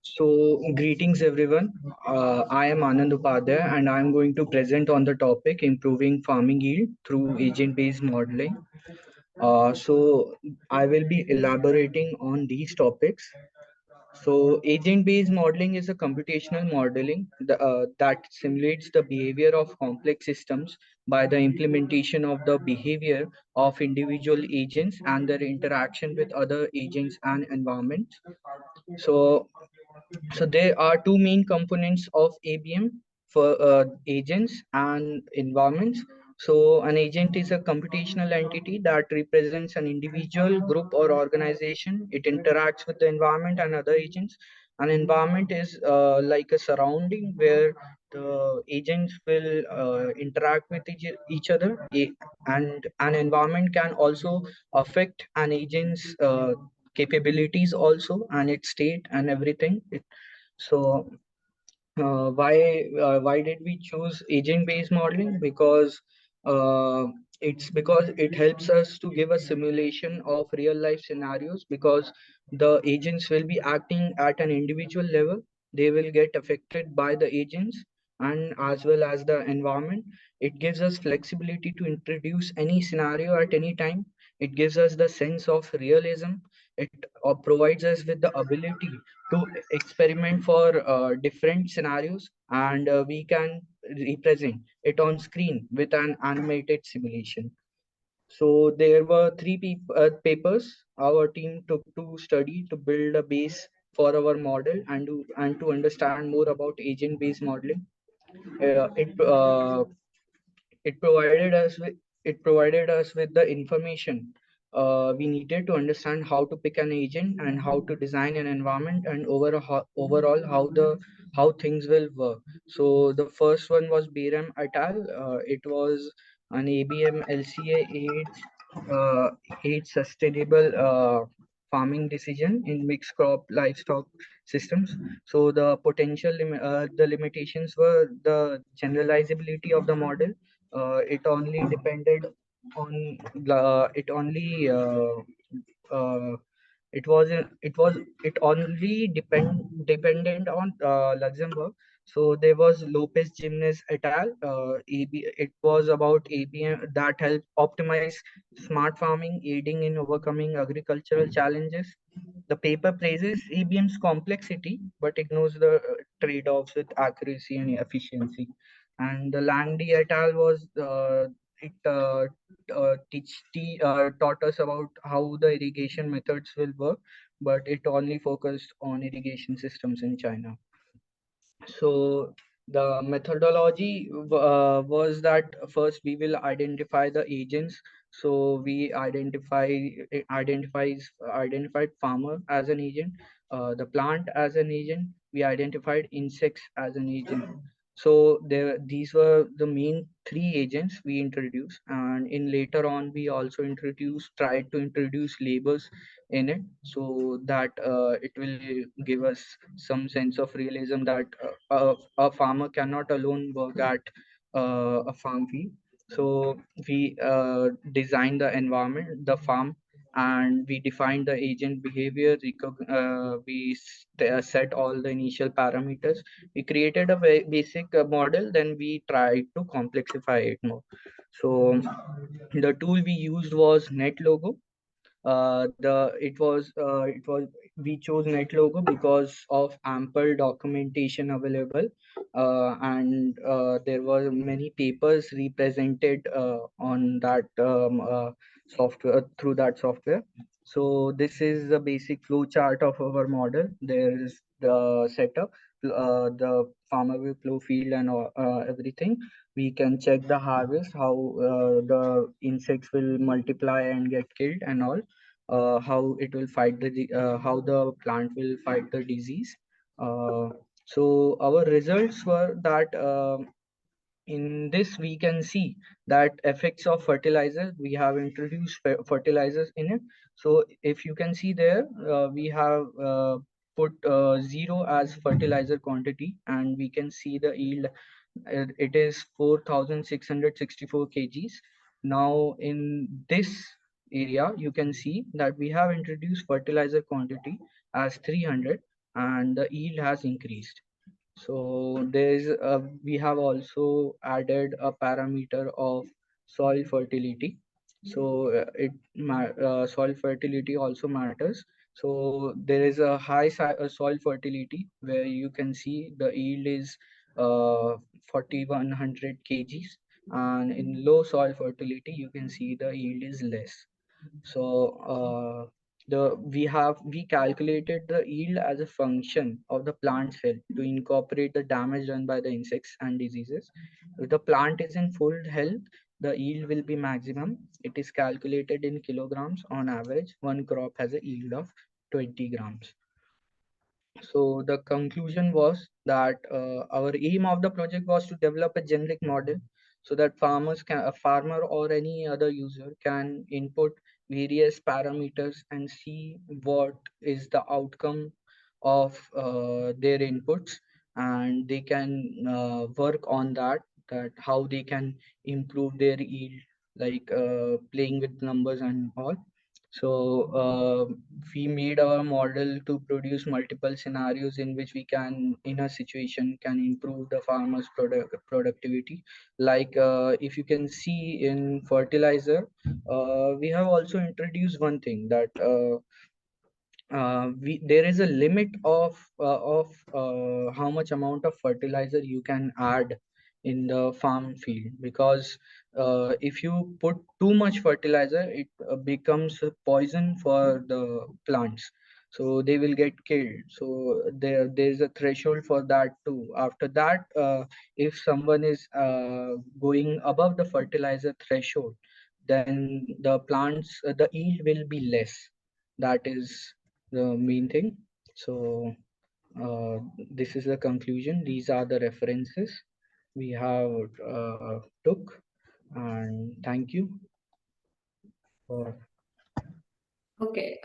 So, greetings everyone. I am Anand Upadhyay and I am going to present on the topic improving farming yield through agent-based modeling. So, I will be elaborating on these topics. So, agent-based modeling is a computational modeling that simulates the behavior of complex systems by the implementation of the behavior of individual agents and their interaction with other agents and environments. So, so there are two main components of ABM for agents and environments. So an agent is a computational entity that represents an individual, group, or organization. It interacts with the environment and other agents. An environment is like a surrounding where the agents will interact with each other. And an environment can also affect an agent's capabilities also and its state and everything. So why did we choose agent-based modeling? Because it's because it helps us to give a simulation of real life scenarios because the agents will be acting at an individual level. They will get affected by the agents and as well as the environment. It gives us flexibility to introduce any scenario at any time. It gives us the sense of realism. It provides us with the ability to experiment for different scenarios and we can represent it on screen with an animated simulation. So there were papers our team took to study to build a base for our model and to understand more about agent based modeling. It provided us with the information we needed to understand how to pick an agent and how to design an environment and overall how things will work. So the first one was Biram et al. It was an ABM LCA 8 sustainable farming decision in mixed crop livestock systems. So the the limitations were the generalizability of the model. It only depended on it only uh, it was it only dependent on Luxembourg. So there was Lopez Jimenez et al. It was about ABM that helped optimize smart farming, aiding in overcoming agricultural challenges. The paper praises ABM's complexity but ignores the trade-offs with accuracy and efficiency. And the Langley et al. Was it taught us about how the irrigation methods will work, but it only focused on irrigation systems in China. So the methodology was that first we will identify the agents. So we identified farmer as an agent, the plant as an agent. We identified insects as an agent. So these were the main three agents we introduced, and in later on we also tried to introduce labors in it, so that it will give us some sense of realism that a farmer cannot alone work at a farm field. So we designed the environment, the farm, and we defined the agent behavior. Set all the initial parameters. We created a very basic model, then we tried to complexify it more. So the tool we used was NetLogo. It was We chose NetLogo because of ample documentation available, and there were many papers represented on that software through that software. So this is the basic flow chart of our model. There is the setup, the farmer will plow field and everything. We can check the harvest, how the insects will multiply and get killed and all, how it will fight how the plant will fight the disease. So our results were that in this we can see that effects of fertilizer. We have introduced fertilizers in it. So if you can see there, we have put 0 as fertilizer quantity, and we can see the yield. It is 4,664 kgs. Now in this area you can see that we have introduced fertilizer quantity as 300, and the yield has increased. So we have also added a parameter of soil fertility. So soil fertility also matters. So there is a soil fertility where you can see the yield is 4,100 kgs, and in low soil fertility you can see the yield is less. So we calculated the yield as a function of the plant health to incorporate the damage done by the insects and diseases. If the plant is in full health, the yield will be maximum. It is calculated in kilograms on average. One crop has a yield of 20 grams. So the conclusion was that our aim of the project was to develop a generic model so that a farmer or any other user can input various parameters and see what is the outcome of their inputs, and they can work on that how they can improve their yield, like playing with numbers and all. So we made our model to produce multiple scenarios in which we can, in a situation, can improve the farmer's productivity. Like if you can see in fertilizer, we have also introduced one thing that there is a limit of how much amount of fertilizer you can add in the farm field, because if you put too much fertilizer, it becomes a poison for the plants, so they will get killed. So there's a threshold for that too. After that, if someone is going above the fertilizer threshold, then the yield will be less. That is the main thing. So this is the conclusion. These are the references we have took, and thank you for
Okay.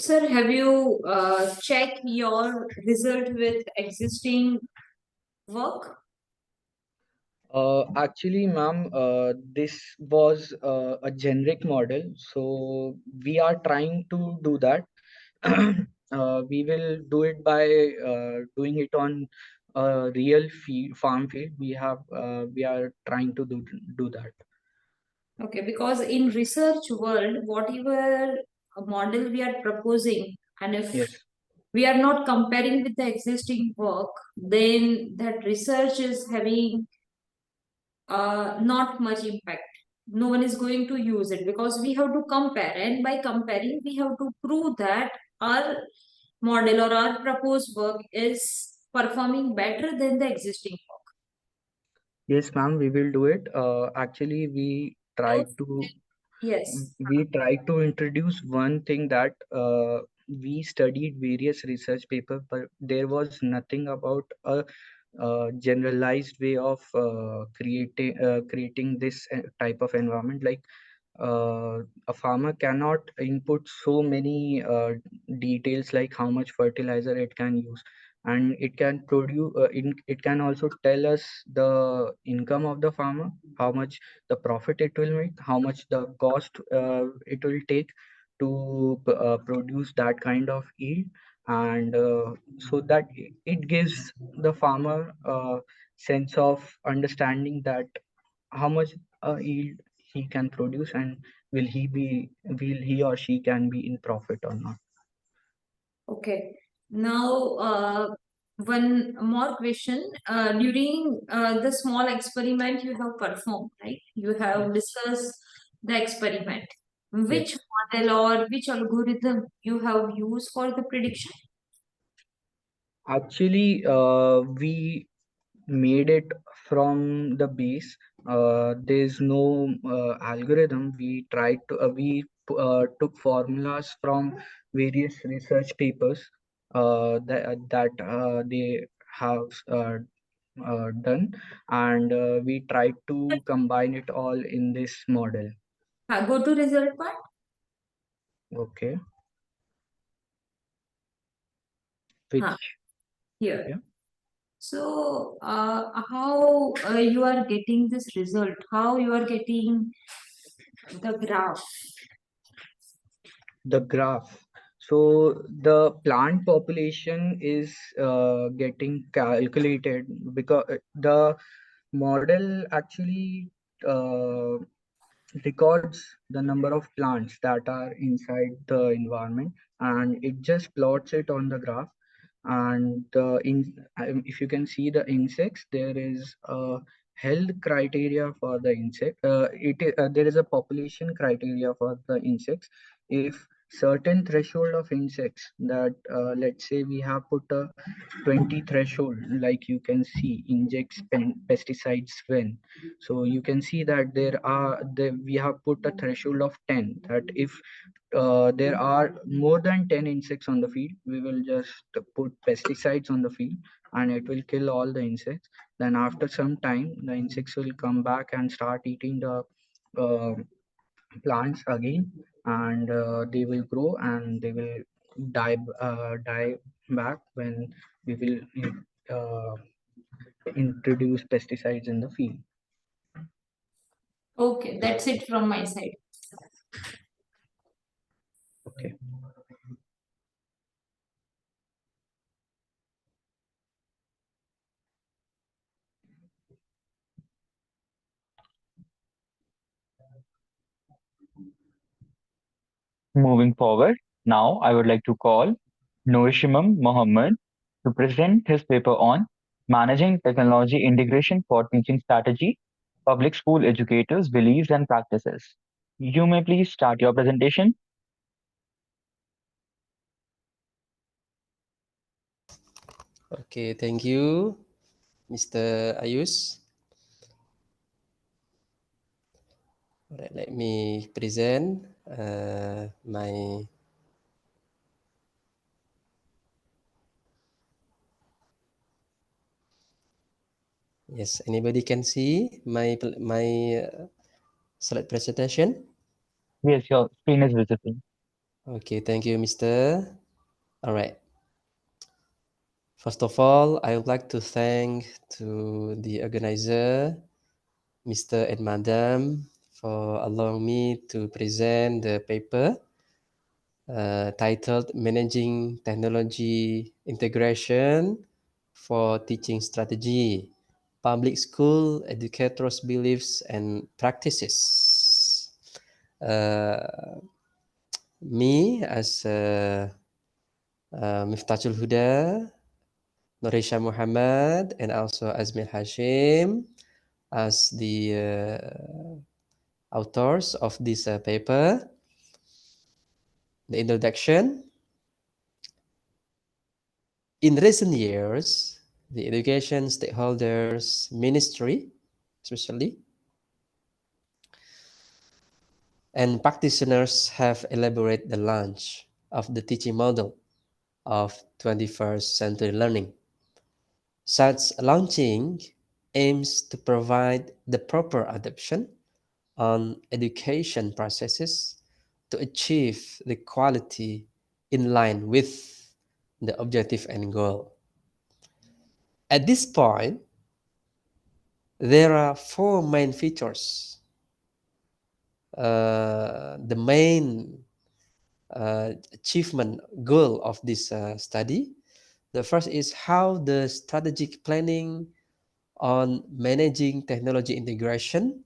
Sir, have you checked your result with existing work?
Actually, ma'am, this was a generic model, so we are trying to do that. We will do it by doing it on a real farm field. We are trying to do that.
Okay, because in research world, whatever model we are proposing, and if
Yes.
we are not comparing with the existing work, then that research is having not much impact. No one is going to use it because we have to compare, and by comparing, we have to prove that our model or our proposed work is performing better than the existing work.
Yes, ma'am, we will do it. Actually,
Yes.
we tried to introduce one thing that we studied various research papers, but there was nothing about a generalized way of creating this type of environment. Like a farmer cannot input so many details like how much fertilizer it can use, and it can produce it can also tell us the income of the farmer, how much the profit it will make, how much the cost it will take to produce that kind of yield. And so that it gives the farmer a sense of understanding that how much yield he can produce, and will he or she can be in profit or not.
Okay. Now, one more question. During the small experiment you have performed, right? You have discussed the experiment. Which
Yes.
model or which algorithm you have used for the prediction?
Actually, we made it from the base. There's no algorithm. We took formulas from various research papers that they have done, and we tried to combine it all in this model.
Go to result part.
Okay.
Huh,
Which,
here.
yeah,
So, how you are getting this result? How you are getting the graph?
the graph. So the plant population is getting calculated because the model actually uh, records the number of plants that are inside the environment, and it just plots it on the graph. And if you can see the insects, there is a health criteria for the insect. There is a population criteria for the insects. If certain threshold of insects that let's say we have put a 20 threshold, like you can see injects pesticides when, so you can see that we have put a threshold of 10, that if there are more than 10 insects on the field, we will just put pesticides on the field and it will kill all the insects. Then after some time, the insects will come back and start eating the uh, plants again, and they will grow and they will die back when we will uh, introduce pesticides in the field.
Okay, that's it from my side.
Okay.
Moving forward, now I would like to call Noishimam Mohammed to present his paper on Managing Technology Integration for Teaching Strategy, Public School Educators' Beliefs and Practices. You may please start your presentation.
Okay, thank you, Mr. Ayus. All right, let me present my yes. Anybody can see my slide presentation?
Yes, your screen is visible.
Okay, thank you, Mr. All right. First of all, I would like to thank to the organizer, Mr. and Madam, for allowing me to present the paper titled Managing Technology Integration for Teaching Strategy, Public School Educators' Beliefs and Practices. Me as Miftahul Huda, Norisha Muhammad, and also Azmir Hashim as the authors of this paper. The introduction. In recent years, the education stakeholders ministry, especially, and practitioners have elaborated the launch of the teaching model of 21st century learning. Such launching aims to provide the proper adaptation on education processes to achieve the quality in line with the objective and goal. At this point, there are four main features. The main achievement goal of this study. The first is how the strategic planning on managing technology integration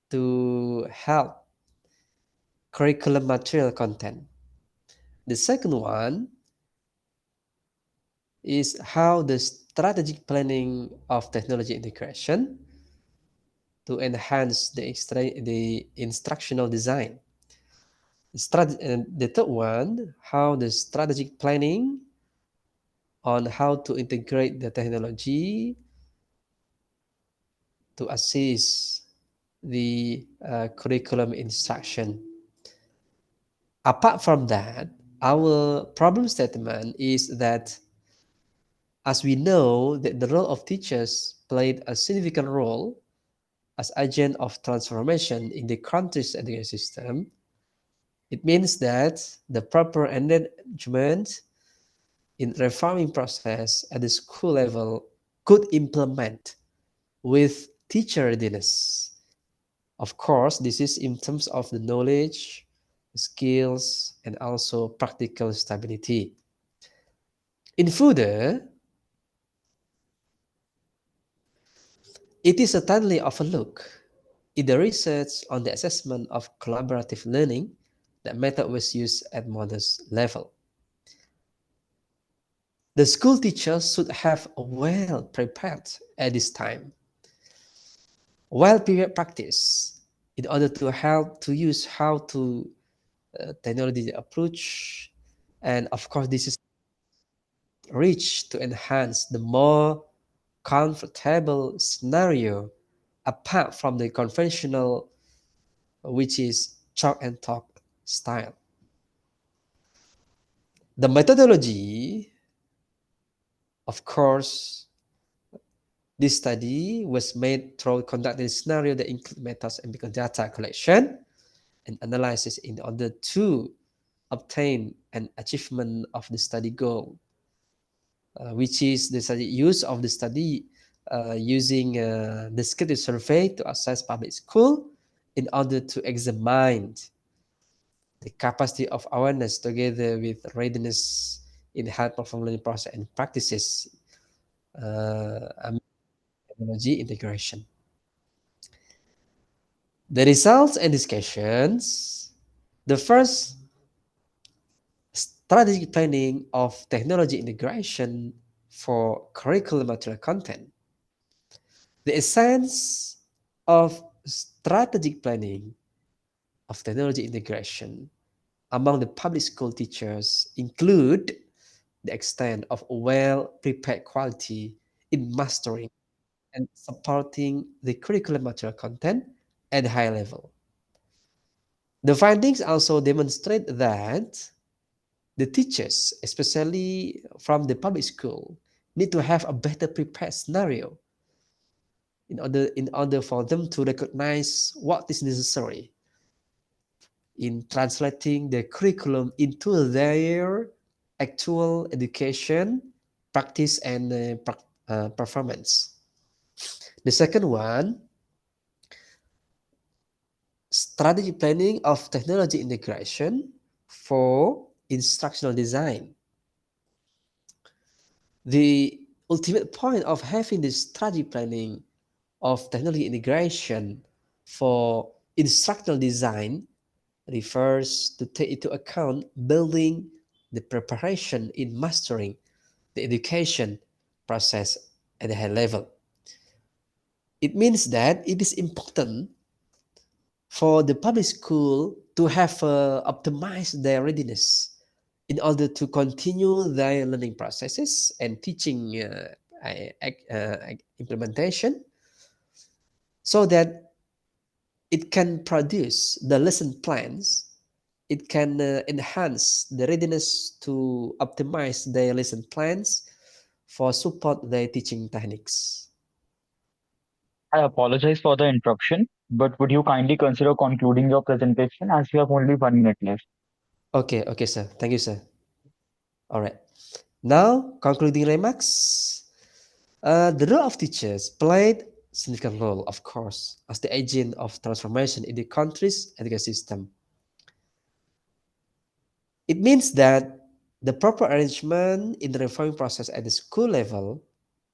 to help curriculum material content. The second one is how the strategic planning of technology integration to enhance the instructional design. The third one, how the strategic planning on how to integrate the technology to assist the curriculum instruction. Apart from that, our problem statement is that as we know that the role of teachers played a significant role as agent of transformation in the country's education system, it means that the proper engagement in reforming process at the school level could implement with teacher readiness. Of course, this is in terms of the knowledge, skills, and also practical stability. In further, it is certainly overlooked in the research on the assessment of collaborative learning that method was used at modest level. The school teachers should have well prepared at this time, well prepared practice in order to help to use how to technology approach, and of course this is reach to enhance the more comfortable scenario apart from the conventional, which is chalk and talk style. The methodology, of course, this study was made through conducting scenario that include methods and data collection and analysis in order to obtain an achievement of the study goal, which is the study use of the study using the descriptive survey to assess public school in order to examine the capacity of awareness together with readiness in high performance learning process and practices technology integration. The results and discussions. The first, strategic planning of technology integration for curriculum material content. The essence of strategic planning of technology integration among the public school teachers include the extent of well-prepared quality in mastering and supporting the curriculum material content at a high level. The findings also demonstrate that the teachers, especially from the public school, need to have a better prepared scenario in order for them to recognize what is necessary in translating the curriculum into their actual education, practice, and performance. The second one, strategy planning of technology integration for instructional design. The ultimate point of having this strategy planning of technology integration for instructional design refers to take into account building the preparation in mastering the education process at a high level. It means that it is important for the public school to have optimized their readiness in order to continue their learning processes and teaching implementation, so that it can produce the lesson plans. It can enhance the readiness to optimize their lesson plans for support their teaching techniques.
I apologize for the interruption, but would you kindly consider concluding your presentation as you have only 1 minute left?
Okay, sir. Thank you, sir. All right. Now, concluding remarks. The role of teachers played significant role, of course, as the agent of transformation in the country's education system. It means that the proper arrangement in the reforming process at the school level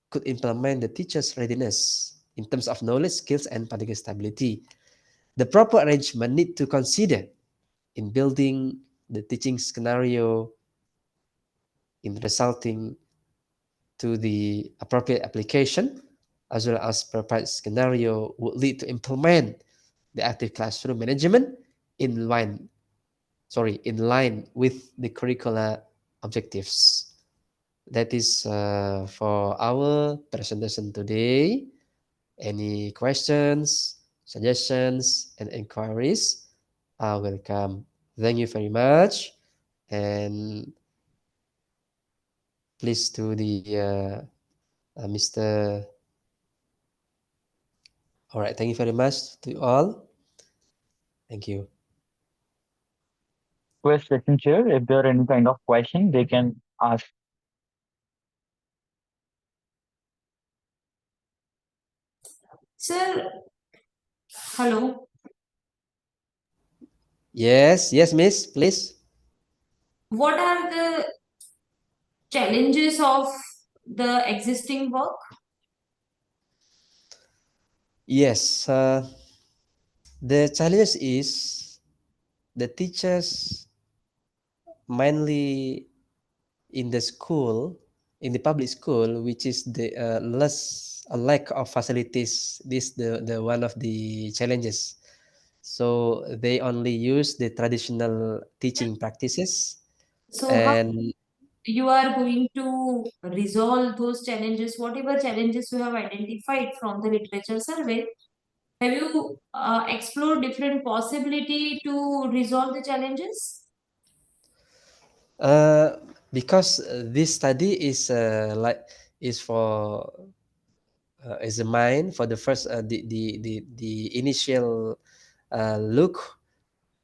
could implement the teacher's readiness in terms of knowledge, skills, and pedagogical stability. The proper arrangement need to consider in building the teaching scenario in resulting to the appropriate application, as well as prepared scenario would lead to implement the active classroom management in line with the curricular objectives. That is for our presentation today. Any questions, suggestions, and inquiries are welcome. Thank you very much. And please to the Mr. All right. Thank you very much to you all. Thank you.
Request session chair, if there are any kind of question, they can ask.
Sir, hello.
Yes, miss, please.
What are the challenges of the existing work?
Yes, the challenge is the teachers mainly in the school, in the public school, which is the less a lack of facilities. This the one of the challenges. So they only use the traditional teaching practices,
So how
and
you are going to resolve those challenges, whatever challenges you have identified from the literature survey? Have you explored different possibility to resolve the challenges?
uh, because this study is is for is a mind for the first the initial look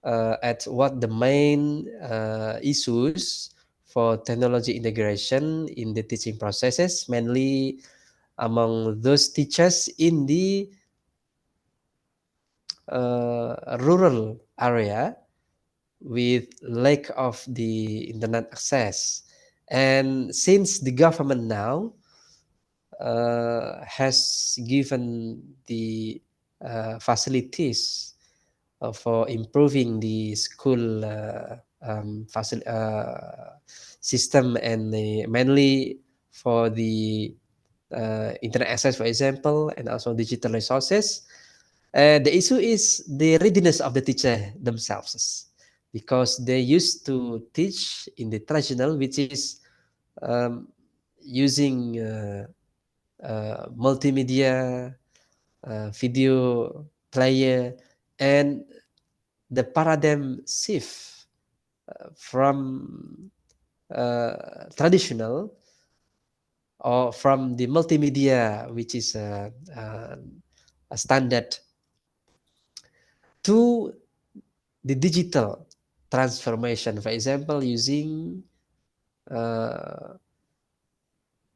at what the main issues for technology integration in the teaching processes, mainly among those teachers in the rural area with lack of the internet access. And since the government now has given the facilities for improving the school system, and mainly for the internet access, for example, and also digital resources. The issue is the readiness of the teacher themselves, because they used to teach in the traditional, which is um, using multimedia, video player, and the paradigm shift from uh, traditional, or from the multimedia, which is a standard, to the digital transformation, for example, using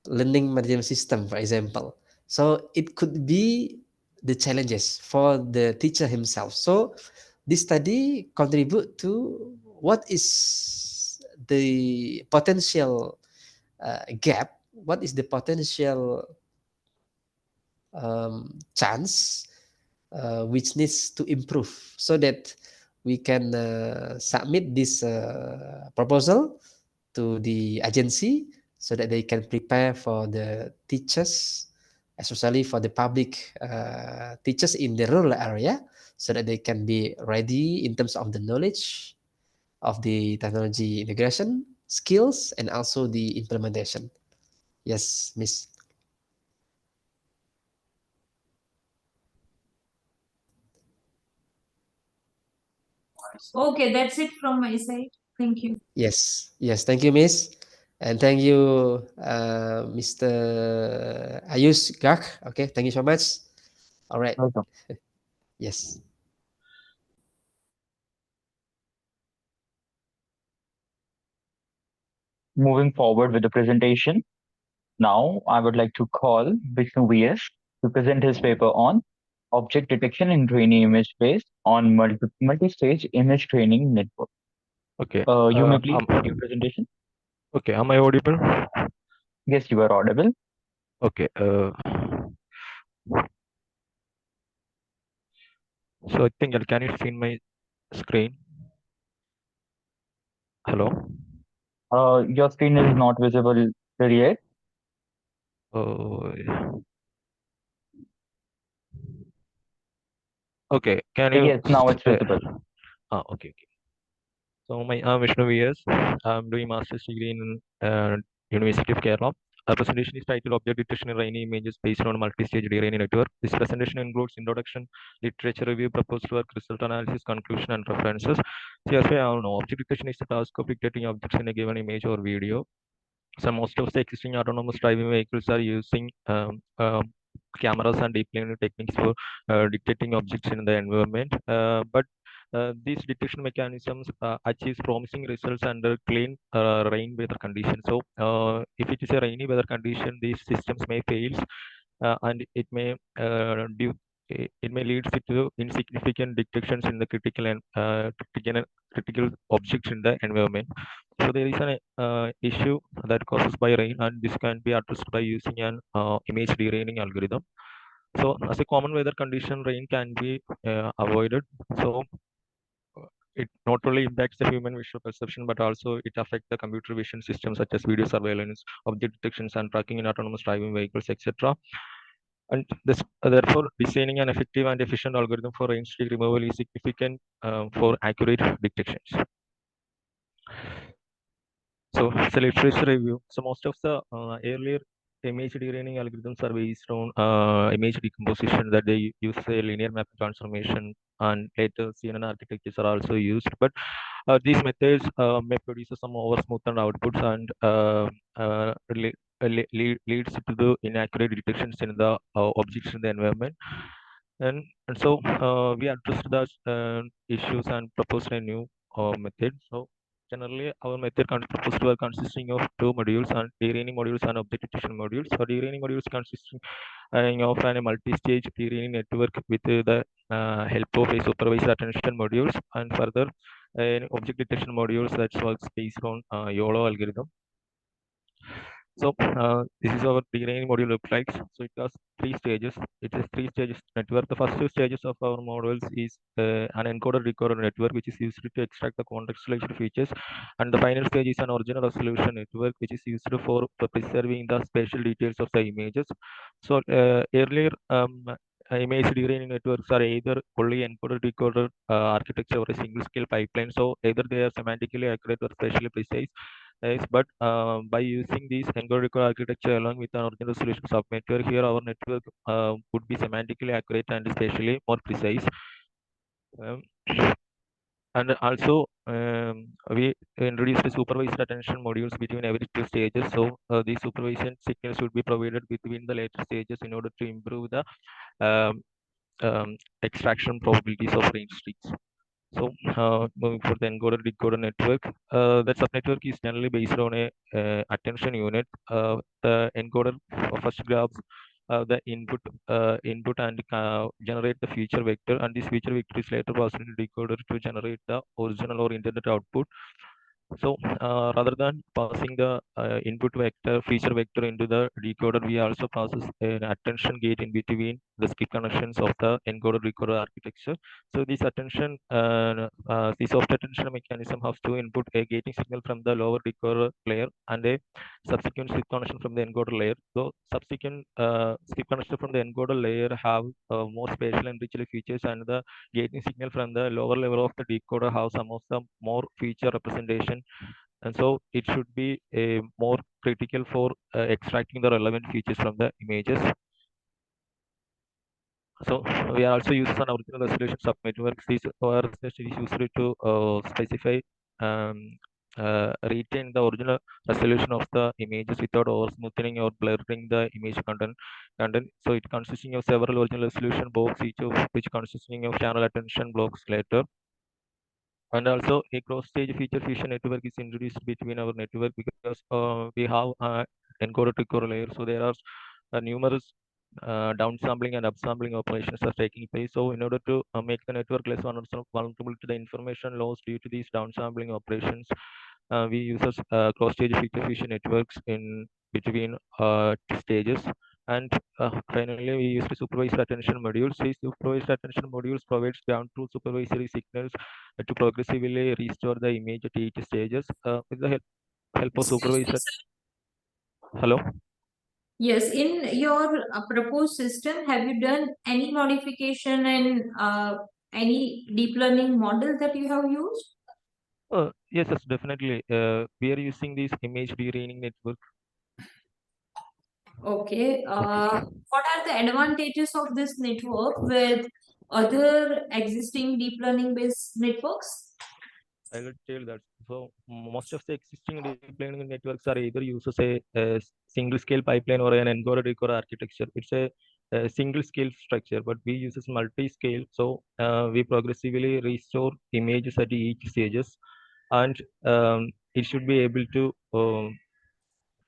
learning management system, for example. So it could be the challenges for the teacher himself. So this study contribute to what is the potential gap, what is the potential chance which needs to improve, so that we can submit this proposal to the agency, so that they can prepare for the teachers, especially for the public teachers in the rural area, so that they can be ready in terms of the knowledge of the technology integration skills and also the implementation. Yes, Miss.
Okay, that's it from my side. Thank you.
Yes, yes. Thank you, Miss. And thank you, Mr. Ayush Gak. Okay, thank you so much. All right.
Welcome.
Yes.
Moving forward with the presentation, now I would like to call Vishnu VS to present his paper on object detection in training image based on multi-stage image training network.
Okay.
You may please start your presentation.
Okay. Am I audible?
Yes, you are audible.
Okay. So I think can you see my screen? Hello.
Your screen is not visible there yet.
Okay. Can you?
Yes, now it's visible.
Okay. So I'm Vishnu VS. I'm doing master's degree in University of Kerala. Our presentation is titled Object Detection in Rainy Images based on multi-stage training network. This presentation includes introduction, literature review, proposed work, result analysis, conclusion, and references. So as we all know, object detection is the task of detecting objects in a given image or video. So most of the existing autonomous driving vehicles are using cameras and deep learning techniques for detecting objects in the environment. But these detection mechanisms achieve promising results under clean rain weather conditions. So if it is a rainy weather condition, these systems may fail, and it may it may lead to insignificant detections in the critical objects in the environment. So there is an issue that causes by rain, and this can be addressed by using an image deraining algorithm. So as a common weather condition, rain can be avoided. So it not only impacts the human visual perception, but also it affects the computer vision systems such as video surveillance, object detections, and tracking in autonomous driving vehicles, etc. And this, therefore, designing an effective and efficient algorithm for rain streak removal is significant for accurate detections. So it's a literature review. So most of the earlier image deraining algorithms are based on image decomposition, that they use a linear map transformation, and later CNN architectures are also used. But these methods may produce some over smoothed outputs and leads to the inaccurate detections in the objects in the environment. And so we addressed those issues and proposed a new method. So generally, our method proposed were consisting of two modules, and deraining modules and object detection modules. So deraining modules consisting of a multi-stage deraining network with the help of a supervised attention modules, and further object detection modules that works based on YOLO algorithm. So this is our deraining module look like. So it has three stages. It is three stages network. The first two stages of our models is an encoder decoder network, which is used to extract the contextualized features, and the final stage is an original resolution network, which is used for preserving the spatial details of the images. So earlier image deraining networks are either fully encoder decoder architecture or a single scale pipeline. So either they are semantically accurate or spatially precise. Yes, but by using these encoder architecture along with an original resolution subnetwork, here our network would be semantically accurate and spatially more precise. Um, and also we introduced the supervised attention modules between every two stages. So these supervision signals should be provided between the later stages in order to improve the extraction probabilities of range streaks. So moving for the encoder decoder network, that subnetwork is generally based on a attention unit. The encoder first grabs the input and generate the feature vector, and this feature vector is later passed into decoder to generate the original or intended output. So rather than passing the input vector, feature vector into the decoder, we also passes an attention gate in between the skip connections of the encoder decoder architecture. So this soft attention mechanism has to input a gating signal from the lower decoder layer and a subsequent skip connection from the encoder layer. So subsequent skip connection from the encoder layer have more spatial and richer features, and the gating signal from the lower level of the decoder have some of the more feature representation, and so it should be a more critical for extracting the relevant features from the images. So we are also using an original resolution subnetworks. This ORS is used to specify retain the original resolution of the images without over smoothing or blurring the image content. So it consisting of several original resolution blocks, each of which consisting of channel attention blocks later. And also a cross-stage feature fusion network is introduced between our network because we have encoder decoder layer. So there are numerous downsampling and upsampling operations are taking place. So in order to make the network less vulnerable to the information loss due to these downsampling operations, we use cross-stage feature fusion networks in between stages. And finally, we use the supervised attention modules. These supervised attention modules provides ground truth supervisory signals to progressively restore the image at each stages with the help of
Excuse me,
supervised.
sir.
Hello.
Yes, in your proposed system, have you done any modification and any deep learning model that you have used?
Yes, definitely. We are using this image deraining network.
Okay. What are the advantages of this network with other existing deep learning based networks?
I will tell that. So most of the existing deep learning networks are either uses a single scale pipeline or an encoder decoder architecture. It's a single scale structure, but we uses multi scale. So we progressively restore images at each stages, and it should be able to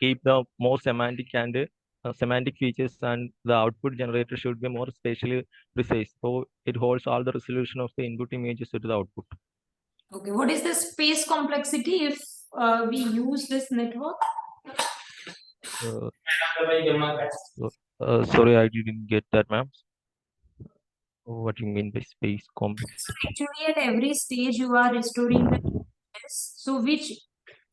keep the more semantic and semantic features, and the output generator should be more spatially precise. So it holds all the resolution of the input images to the output.
Okay, what is the space complexity if we use this network?
Sorry, I didn't get that, ma'am. What do you mean by space complexity?
Actually, at every stage you are restoring the images, so which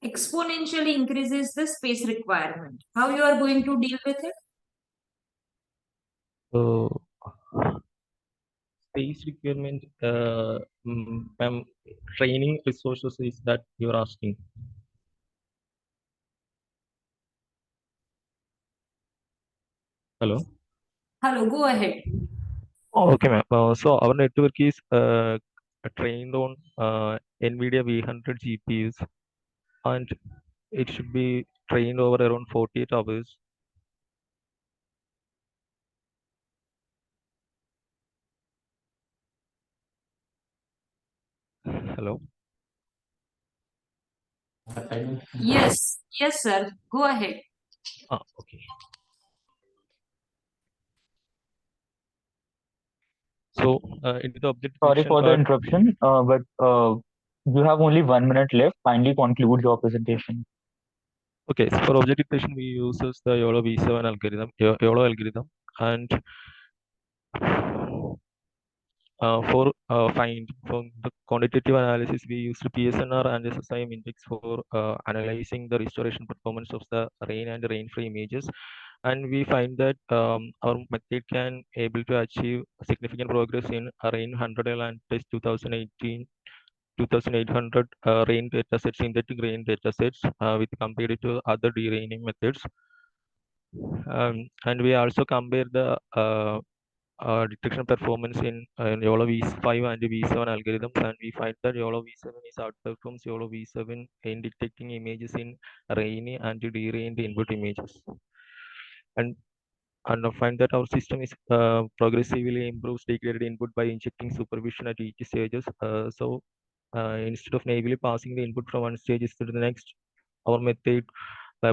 exponentially increases the space requirement. How you are going to deal with it?
Space requirement, ma'am, training resources is that you're asking. Hello.
Hello, go ahead.
Oh, okay, ma'am. So our network is trained on NVIDIA V100 GPUs, and it should be trained over around 48 hours. Hello.
Yes, yes, sir. Go ahead.
Okay. So into the object
Sorry
detection
for the
part.
interruption, but you have only 1 minute left. Kindly conclude your presentation.
Okay, so for object detection, we uses the YOLO V7 algorithm, YOLO algorithm, and for the quantitative analysis, we use PSNR and SSIM index for analyzing the restoration performance of the rain and rain-free images, and we find that our method can able to achieve significant progress in rain 100 and test 2018. 2,800 rain datasets, synthetic rain datasets, with compared to other deraining methods. And we also compare the detection performance in YOLO V5 and V7 algorithms, and we find that YOLO V7 is outperforms YOLO V7 in detecting images in rainy and derained input images. And and find that our system is progressively improves degraded input by injecting supervision at each stages. Instead of naively passing the input from one stage to the next, our method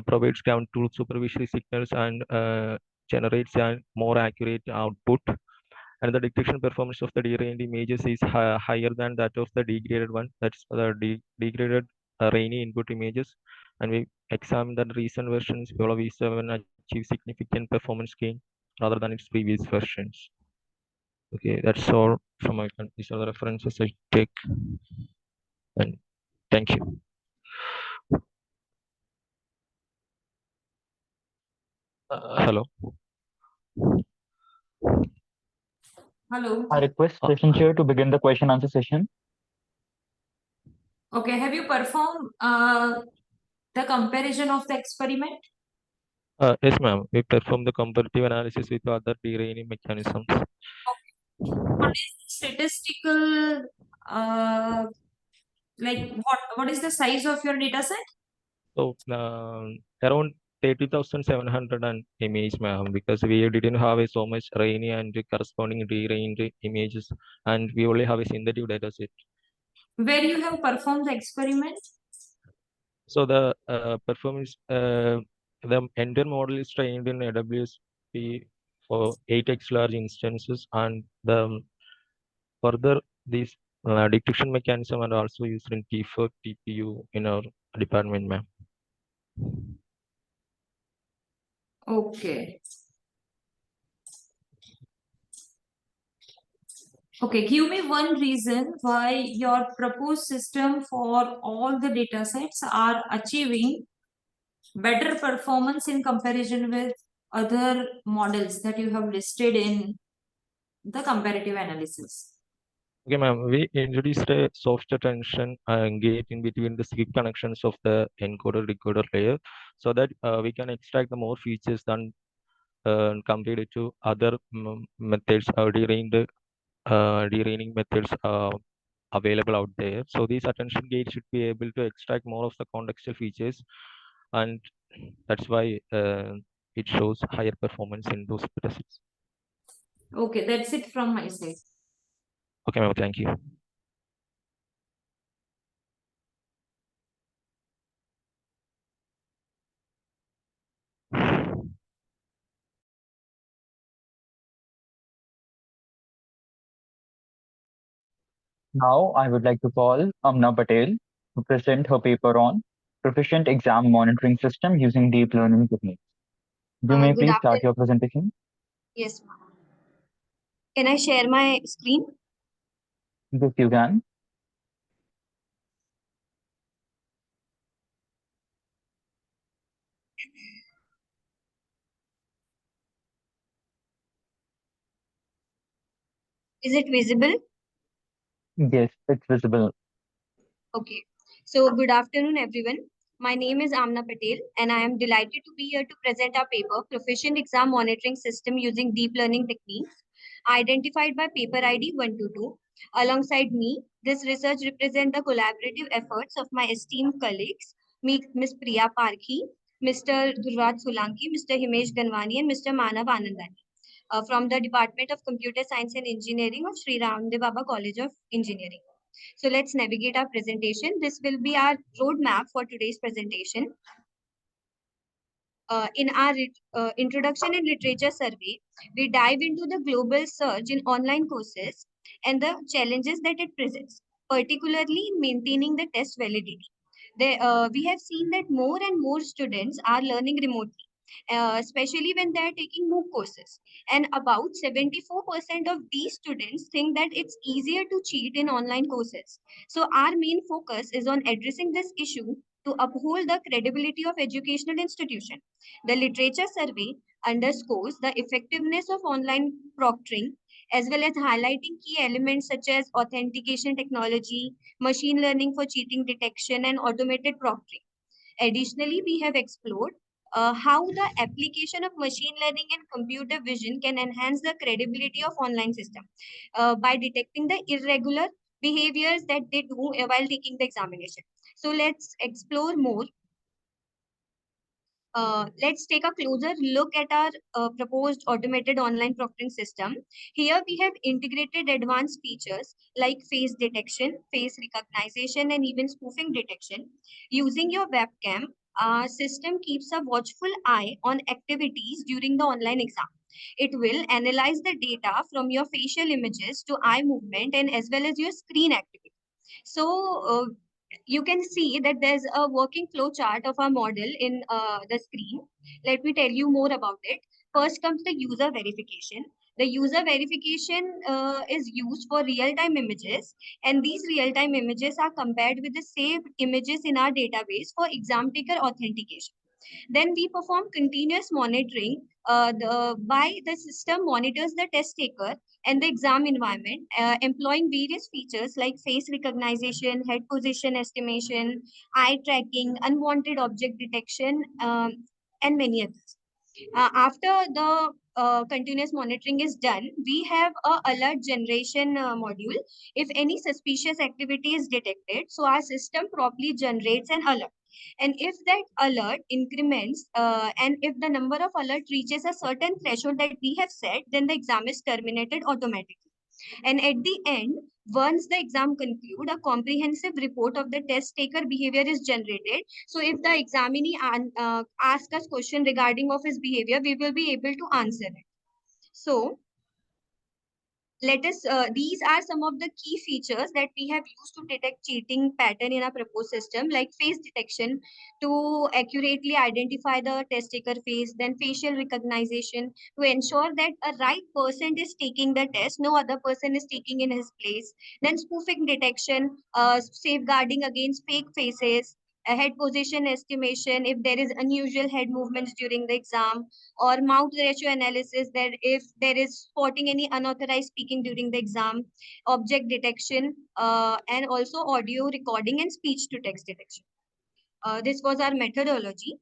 provides control supervisory signals and generates a more accurate output. And the detection performance of the derained images is higher than that of the degraded one. That's the degraded rainy input images. And we examine that recent versions Viola V7 achieve significant performance gain rather than its previous versions. Okay, that's all from my these are the references I take. And thank you. Hello.
Hello.
I request session chair to begin the question answer session.
Okay, have you performed the comparison of the experiment?
Yes, ma'am. We perform the comparative analysis with other deraining mechanisms.
What is the statistical what is the size of your data set?
So around 30,700 an image, ma'am, because we didn't have so much rainy and corresponding derained images, and we only have a synthetic data set.
Where you have performed the experiment?
So the performance, the entire model is trained in AWS for 8x large instances, and the further these detection mechanism are also used in T4 TPU in our department, ma'am.
Okay. Okay, give me one reason why your proposed system for all the data sets are achieving better performance in comparison with other models that you have listed in the comparative analysis.
Okay, ma'am. We introduced a soft attention gate in between the SIG connections of the encoder-decoder layer, so that we can extract the more features than compared to other methods deraining methods available out there. So these attention gates should be able to extract more of the contextual features, and that's why it shows higher performance in those datasets.
Okay, that's it from my side.
Okay, ma'am. Thank you.
Now, I would like to call Amna Patel to present her paper on proficient exam monitoring system using deep learning techniques. You may
Good
please start
afternoon.
your presentation.
Yes, ma'am. Can I share my screen?
Yes, you can.
Is it visible?
Yes, it's visible.
Okay. So good afternoon, everyone. My name is Amna Patel, and I am delighted to be here to present our paper, Proficient Exam Monitoring System Using Deep Learning Techniques, identified by paper ID 122. Alongside me, this research represents the collaborative efforts of my esteemed colleagues, Ms. Priya Parkhi, Mr. Dhruvraj Solanki, Mr. Himesh Ganwani, and Mr. Manav Anandani. From the Department of Computer Science and Engineering of Sri Ramdev Baba College of Engineering. So let's navigate our presentation. This will be our roadmap for today's presentation. In our introduction and literature survey, we dive into the global surge in online courses and the challenges that it presents, particularly in maintaining the test validity. We have seen that more and more students are learning remotely, especially when they are taking MOOC courses. And about 74% of these students think that it's easier to cheat in online courses. So our main focus is on addressing this issue to uphold the credibility of educational institution. The literature survey underscores the effectiveness of online proctoring as well as highlighting key elements such as authentication technology, machine learning for cheating detection, and automated proctoring. Additionally, we have explored how the application of machine learning and computer vision can enhance the credibility of online system by detecting the irregular behaviors that they do while taking the examination. So let's explore more. Let's take a closer look at our proposed automated online proctoring system. Here we have integrated advanced features like face detection, face recognition, and even spoofing detection. Using your webcam, our system keeps a watchful eye on activities during the online exam. It will analyze the data from your facial images to eye movement and as well as your screen activity. So you can see that there's a working flow chart of our model in the screen. Let me tell you more about it. First comes the user verification. The user verification is used for real-time images, and these real-time images are compared with the saved images in our database for exam taker authentication. Then we perform continuous monitoring. By the system monitors the test taker and the exam environment, employing various features like face recognition, head position estimation, eye tracking, unwanted object detection, and many others. After the continuous monitoring is done, we have a alert generation module. If any suspicious activity is detected, so our system properly generates an alert. And if that alert increments and if the number of alert reaches a certain threshold that we have set, then the exam is terminated automatically. And at the end, once the exam conclude, a comprehensive report of the test taker behavior is generated. So if the examinee asks us question regarding of his behavior, we will be able to answer it. So these are some of the key features that we have used to detect cheating pattern in our proposed system, like face detection to accurately identify the test taker face, then facial recognition to ensure that a right person is taking the test, no other person is taking in his place, then spoofing detection, safeguarding against fake faces, a head position estimation if there is unusual head movements during the exam, or mouth ratio analysis that if there is spotting any unauthorized speaking during the exam, object detection, and also audio recording and speech to text detection. This was our methodology.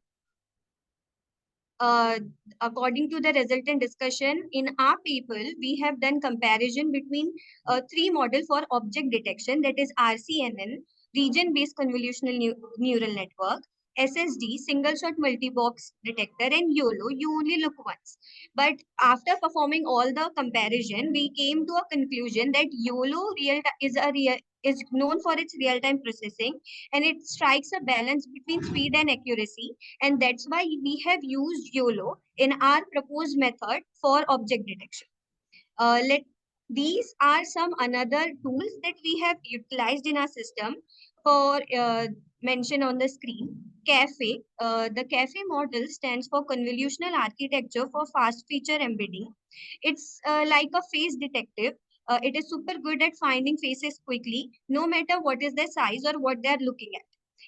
Uh, According to the resultant discussion in our paper, we have done comparison between three models for object detection, that is RCNN, region-based convolutional neural network, SSD, single shot multi-box detector, and YOLO, you only look once. But after performing all the comparison, we came to a conclusion that YOLO is known for its real-time processing, and it strikes a balance between speed and accuracy, and that's why we have used YOLO in our proposed method for object detection. These are some another tools that we have utilized in our system for mention on the screen. CAFE, the CAFE model stands for Convolutional Architecture for Fast Feature Embedding. It's like a face detective. It is super good at finding faces quickly, no matter what is their size or what they are looking at.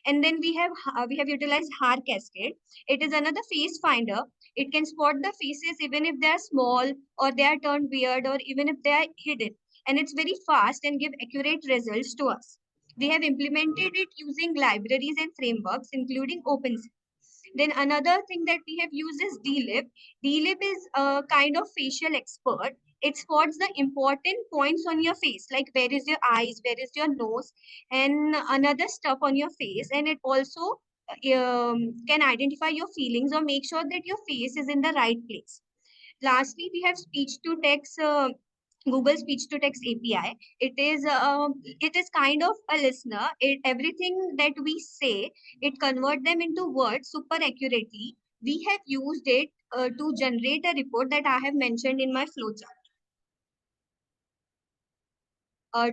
And then we have utilized HAR Cascade. It is another face finder. It can spot the faces even if they are small or they are turned weird or even if they are hidden. And it's very fast and give accurate results to us. We have implemented it using libraries and frameworks, including OpenSea. Then another thing that we have used is DLib. DLib is a kind of facial expert. It spots the important points on your face, like where is your eyes, where is your nose, and another stuff on your face. And it also can identify your feelings or make sure that your face is in the right place. Lastly, we have speech to text. Google speech to text API. It is kind of a listener. Everything that we say, it convert them into words super accurately. We have used it to generate a report that I have mentioned in my flowchart.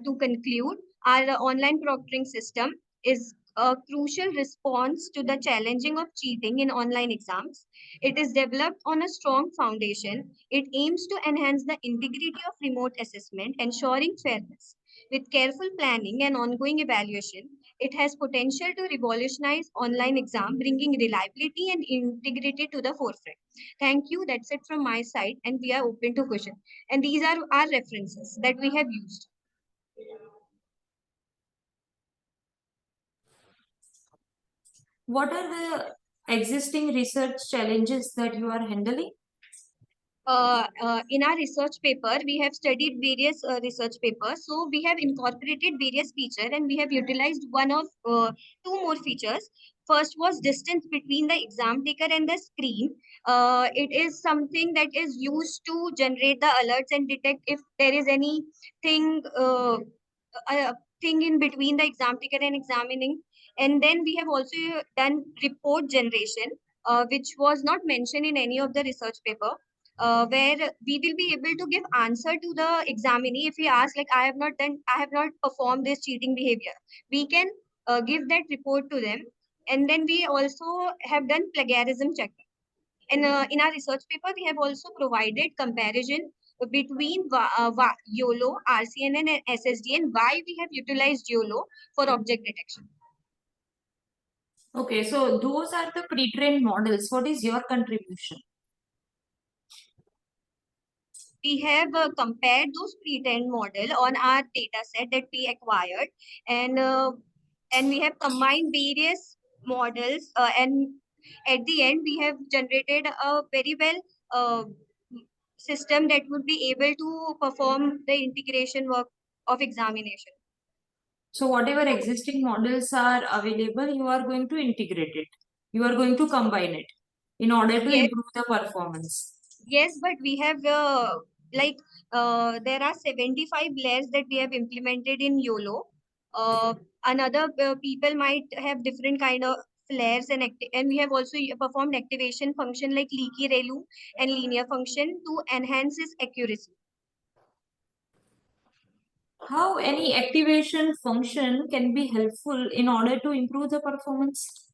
To conclude, our online proctoring system is a crucial response to the challenging of cheating in online exams. It is developed on a strong foundation. It aims to enhance the integrity of remote assessment, ensuring fairness. With careful planning and ongoing evaluation, it has potential to revolutionize online exam, bringing reliability and integrity to the forefront. Thank you. That's it from my side, and we are open to questions. And these are our references that we have used.
What are the existing research challenges that you are handling?
in our research paper, we have studied various research papers. So we have incorporated various features and we have utilized one of two more features. First was distance between the exam taker and the screen. It is something that is used to generate the alerts and detect if there is anything thing in between the exam taker and examining. And then we have also done report generation, which was not mentioned in any of the research paper, where we will be able to give answer to the examinee if he asks, like, I have not performed this cheating behavior. We can give that report to them. And then we also have done plagiarism check. And in our research paper, we have also provided comparison between YOLO, RCNN, and SSD, and why we have utilized YOLO for object detection.
Okay, so those are the pre-trained models. What is your contribution?
We have compared those pre-trained model on our data set that we acquired, and we have combined various models, and at the end we have generated a very well system that would be able to perform the integration work of examination.
So whatever existing models are available, you are going to integrate it. You are going to combine it in order to
Yes.
improve the performance.
Yes, but we have there are 75 layers that we have implemented in YOLO. Another people might have different kind of layers, and we have also performed activation function like leaky relu and linear function to enhance its accuracy.
How any activation function can be helpful in order to improve the performance?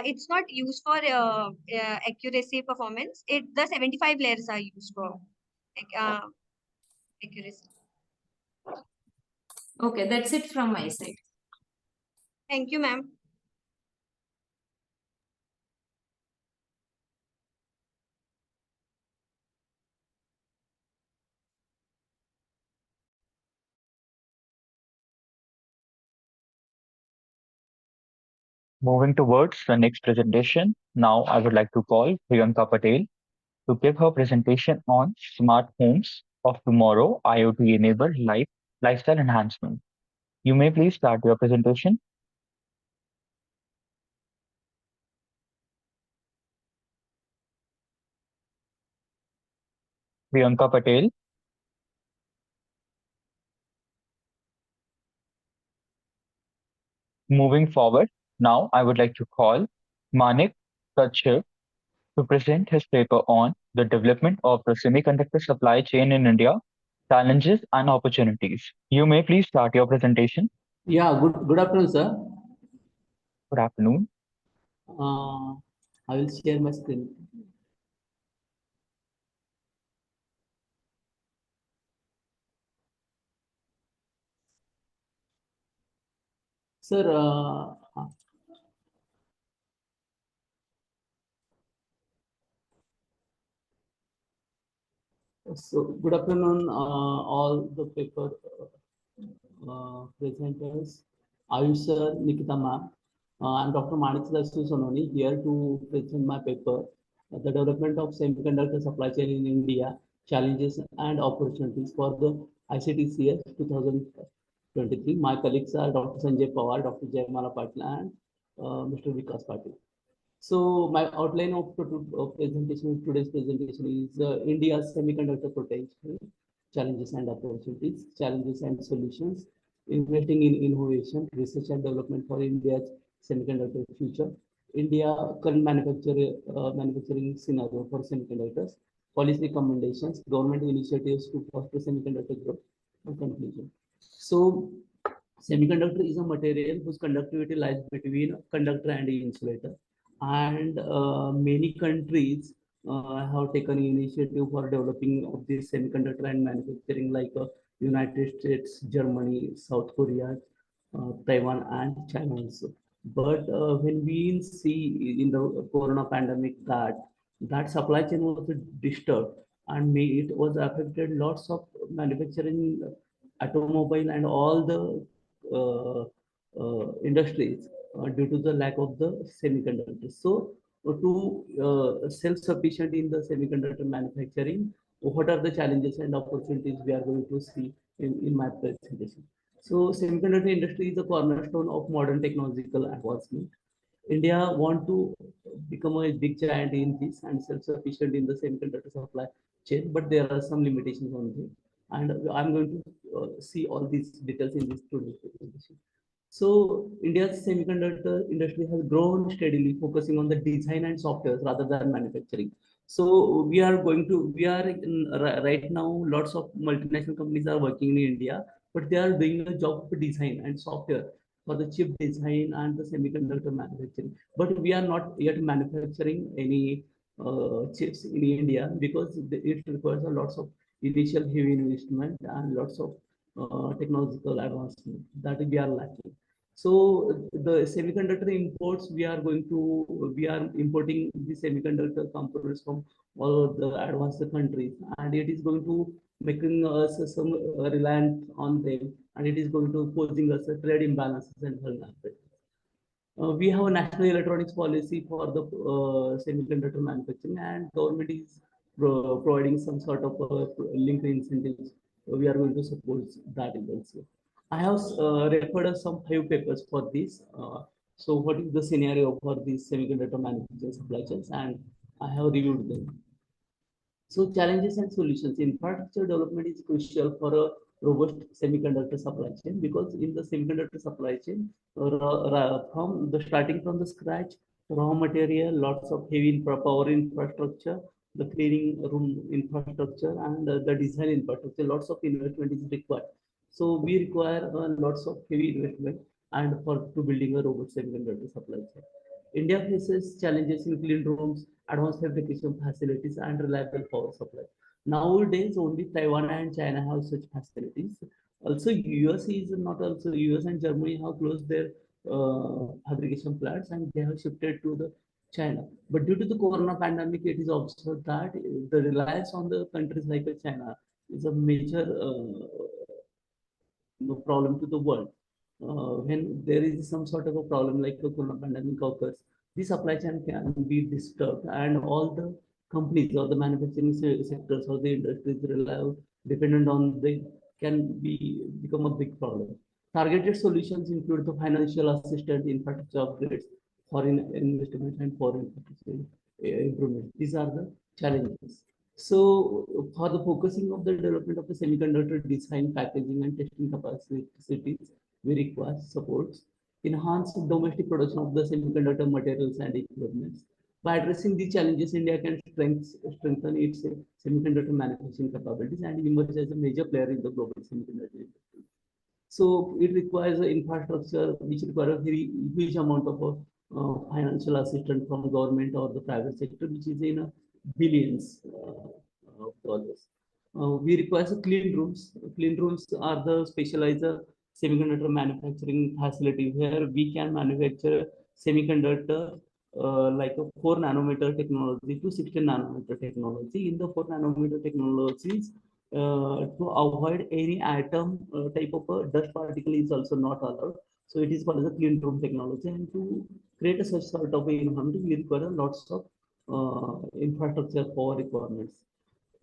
It's not used for accuracy performance. The 75 layers are used for accuracy.
Okay, that's it from my side.
Thank you, ma'am.
Moving towards the next presentation, now I would like to call Priyanka Patel to give her presentation on smart homes of tomorrow, IoT-enabled lifestyle enhancement. You may please start your presentation. Priyanka Patel. Moving forward, now I would like to call Manik Kachchip to present his paper on the development of the semiconductor supply chain in India, challenges and opportunities. You may please start your presentation.
Yeah, good afternoon, sir.
Good afternoon.
I will share my screen. Sir, so good afternoon, all the paper presenters, Ayush sir, Nikita ma'am. I'm Dr. Manik Sononi here to present my paper, the development of semiconductor supply chain in India, challenges and opportunities for the ICTCS 2023. My colleagues are Dr. Sanjay Pawar, Dr. Jaymala Patil, and Mr. Vikas Patil. So my outline of today's presentation is India's semiconductor potential, challenges and opportunities, challenges and solutions, investing in innovation, research and development for India's semiconductor future, India current manufacturing scenario for semiconductors, policy recommendations, government initiatives to foster semiconductor growth, and conclusion. So semiconductor is a material whose conductivity lies between conductor and insulator, and many countries have taken initiative for developing of this semiconductor and manufacturing, like United States, Germany, South Korea, Taiwan, and China also. But when we see in the corona pandemic that supply chain was disturbed, and it was affected lots of manufacturing, automobile and all the industries due to the lack of the semiconductors. So to self-sufficient in the semiconductor manufacturing, what are the challenges and opportunities we are going to see in my presentation. So semiconductor industry is a cornerstone of modern technological advancement. India want to become a big giant in this and self-sufficient in the semiconductor supply chain, but there are some limitations on it. And I'm going to see all these details in this today's presentation. So India's semiconductor industry has grown steadily, focusing on the design and software rather than manufacturing. So we are right now, lots of multinational companies are working in India, but they are doing a job of design and software for the chip design and the semiconductor manufacturing. But we are not yet manufacturing any chips in India because it requires a lots of initial heavy investment and lots of technological advancement that we are lacking. So the semiconductor imports, we are importing the semiconductor components from all of the advanced countries, and it is going to making us some reliant on them, and it is going to posing us a trade imbalances and vulnerabilities. We have a national electronics policy for the semiconductor manufacturing, and government is providing some sort of linked incentives. We are going to support that also. I have referred some 5 papers for this. So what is the scenario for these semiconductor manufacturing supply chains, and I have reviewed them. So challenges and solutions. Infrastructure development is crucial for a robust semiconductor supply chain, because in the semiconductor supply chain, from the starting from the scratch, raw material, lots of heavy power infrastructure, the cleaning room infrastructure, and the design infrastructure, lots of investment is required. So we require lots of heavy investment and for to building a robust semiconductor supply chain. India faces challenges in clean rooms, advanced fabrication facilities, and reliable power supply. Nowadays, only Taiwan and China have such facilities. Also, US is not also US and Germany have closed their fabrication plants, and they have shifted to the China. But due to the corona pandemic, it is observed that the reliance on the countries like China is a major problem to the world. When there is some sort of a problem like the corona pandemic occurs, the supply chain can be disturbed, and all the companies or the manufacturing sectors or the industries rely dependent on they can become a big problem. Targeted solutions include the financial assistance, infrastructure upgrades, foreign investment, and foreign improvement. These are the challenges. So for the focusing of the development of the semiconductor design, packaging, and testing capacities, we require supports, enhance domestic production of the semiconductor materials and equipment. By addressing these challenges, India can strengthen its semiconductor manufacturing capabilities and emerge as a major player in the global semiconductor industry. So it requires infrastructure, which requires a very huge amount of financial assistance from government or the private sector, which is in billions of dollars. We require clean rooms. Clean rooms are the specialized semiconductor manufacturing facility where we can manufacture semiconductor like a 4 nanometer technology to 16 nanometer technology. In the 4 nanometer technologies, to avoid any atom type of a dust particle is also not allowed. So it is called as a clean room technology, and to create a such sort of environment, we require lots of infrastructure power requirements.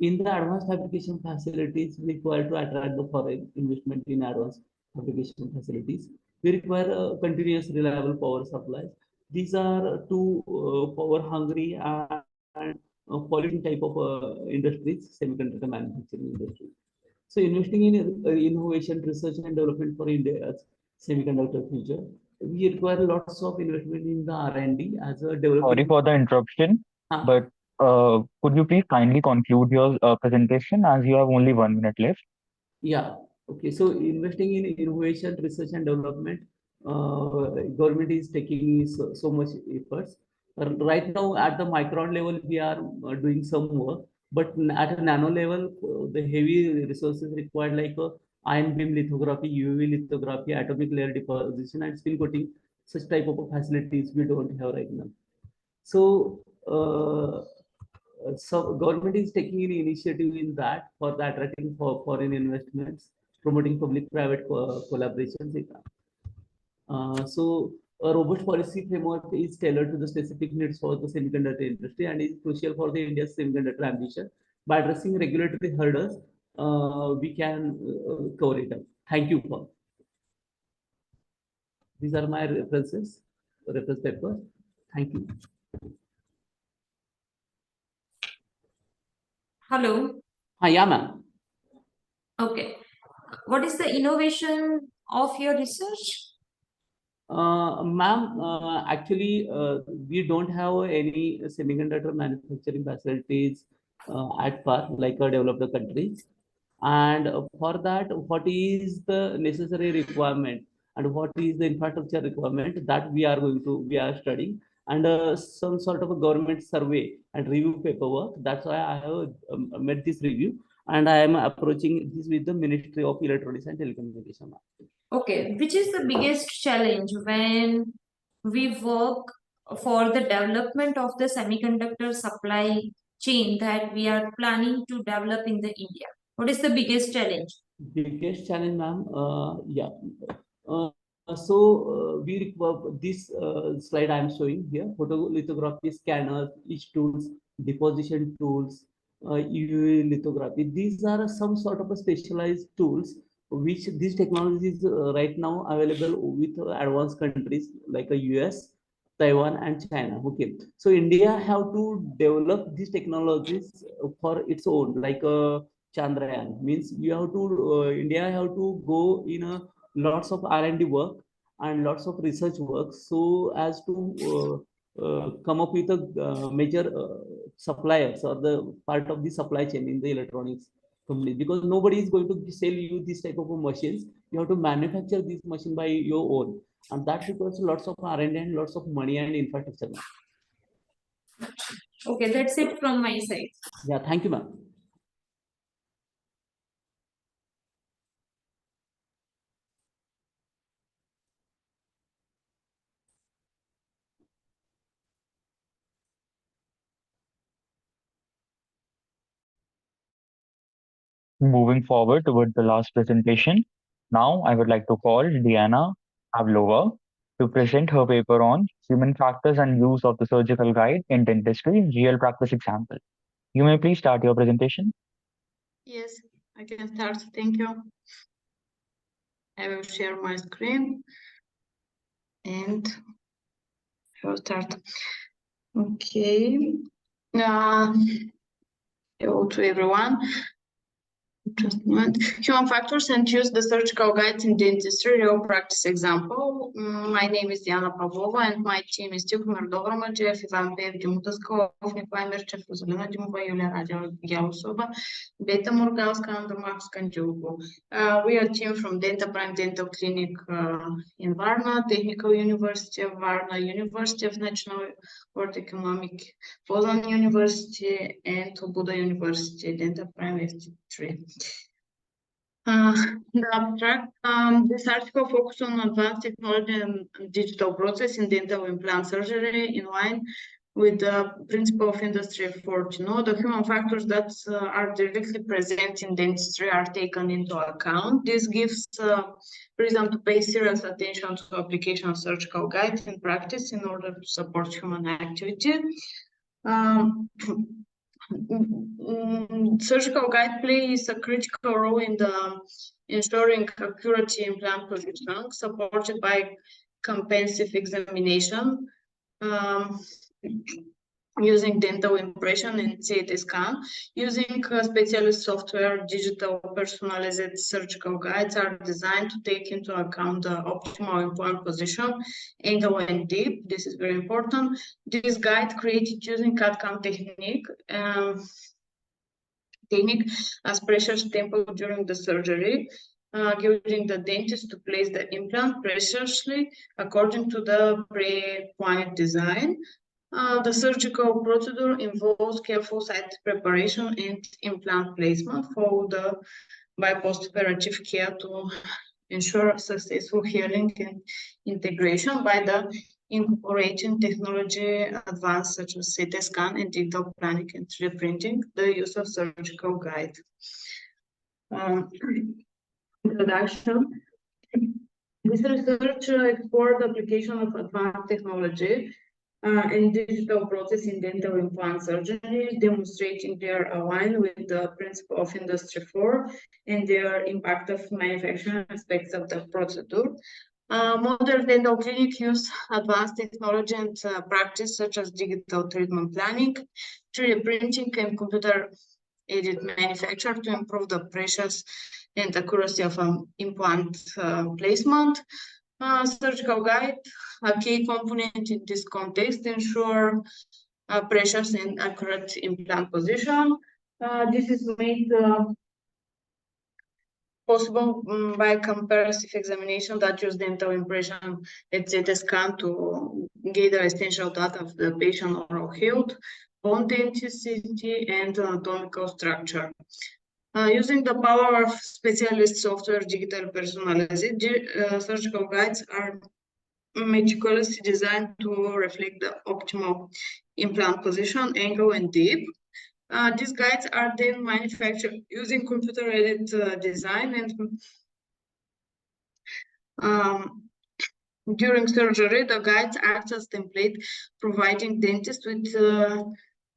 In the advanced fabrication facilities, we require to attract the foreign investment in advanced fabrication facilities. We require continuous reliable power supplies. These are two power hungry and polluting type of industries, semiconductor manufacturing industry. So investing in innovation, research and development for India's semiconductor future, we require lots of investment in the R&D as a
Sorry
developing.
for the interruption, but could you please kindly conclude your presentation as you have only 1 minute left?
Yeah. Okay. So investing in innovation, research and development, government is taking so much efforts. Right now, at the micron level, we are doing some work, but at a nano level, the heavy resources required like ion beam lithography, UV lithography, atomic layer deposition, and spin coating, such type of facilities we don't have right now. So so government is taking an initiative in that for the attracting for foreign investments, promoting public-private collaborations. So A robust policy framework is tailored to the specific needs for the semiconductor industry and is crucial for the India's semiconductor ambition. By addressing regulatory hurdles, we can cover it up. Thank you for. These are my reference papers. Thank you.
Hello.
Yeah, ma'am.
Okay. What is the innovation of your research?
Ma'am, actually, we don't have any semiconductor manufacturing facilities at par like developed countries. And for that, what is the necessary requirement and what is the infrastructure requirement that we are studying, and some sort of a government survey and review paperwork. That's why I have made this review, and I am approaching this with the Ministry of Electronics and Telecommunication.
Okay, which is the biggest challenge when we work for the development of the semiconductor supply chain that we are planning to develop in the India? What is the biggest challenge?
Biggest challenge, ma'am. Yeah. We require this slide I am showing here: photolithography, scanners, etch tools, deposition tools, UV lithography. These are some sort of a specialized tools which these technologies right now available with advanced countries like a US, Taiwan, and China. Okay, so India have to develop these technologies for its own, like Chandrayaan. Means you have to India have to go in a lots of R&D work and lots of research work so as to come up with a major suppliers or the part of the supply chain in the electronics company, because nobody is going to sell you this type of machines. You have to manufacture this machine by your own, and that requires lots of R&D and lots of money and infrastructure.
Okay, that's it from my side.
Yeah, thank you, ma'am.
Moving forward toward the last presentation, now I would like to call Diana Pavlova to present her paper on human factors and use of the surgical guide in dentistry, real practice example. You may please start your presentation.
Yes, I can start. Thank you. I will share my screen and I will start. Okay. Hello to everyone. Just a moment. Human factors and use the surgical guides in dentistry, real practice example. My name is Diana Pavlova and my team is Tihomir Dobromajev, Ivan Pev, Dimutaskov, Nikolai Mirchev, Rosalina Dimova, Yulia Radia Yalusoba, Beta Murgalska, and Max Kandilko. We are a team from Denta Prime Dental Clinic in Varna, Technical University of Varna, University of National World Economic, Poznan University, and Obuda University, Denta Prime FT3. The abstract, this article focuses on advanced technology and digital process in dental implant surgery in line with the principle of Industry 4.0. The human factors that are directly present in dentistry are taken into account. This gives reason to pay serious attention to application of surgical guides in practice in order to support human activity. Surgical guide plays a critical role in the ensuring accurate implant position, supported by comprehensive examination using dental impression and CT scan. Using specialist software, digital personalized surgical guides are designed to take into account the optimal implant position, angle, and depth. This is very important. This guide created using CAD/CAM technique as pressure tempo during the surgery, giving the dentist to place the implant precisely according to the pre-planned design. The surgical procedure involves careful site preparation and implant placement, followed by post-operative care to ensure successful healing and integration by the incorporating technology advanced such as CT scan and digital planning and 3D printing, the use of surgical guide. Introduction. This research explored the application of advanced technology and digital process in dental implant surgery, demonstrating their align with the principle of Industry 4 and their impact of manufacturing aspects of the procedure. Modern dental clinic use advanced technology and practice such as digital treatment planning, 3D printing, and computer-aided manufacture to improve the precision and accuracy of implant placement. Surgical guide, a key component in this context, ensure precious and accurate implant position. This is made possible by comparative examination that use dental impression at CT scan to gather essential data of the patient oral health, bone density, and anatomical structure. Using the power of specialist software, digital personalized surgical guides are meticulously designed to reflect the optimal implant position, angle, and depth. These guides are then manufactured using computer-aided design, and during surgery, the guides act as template, providing dentists with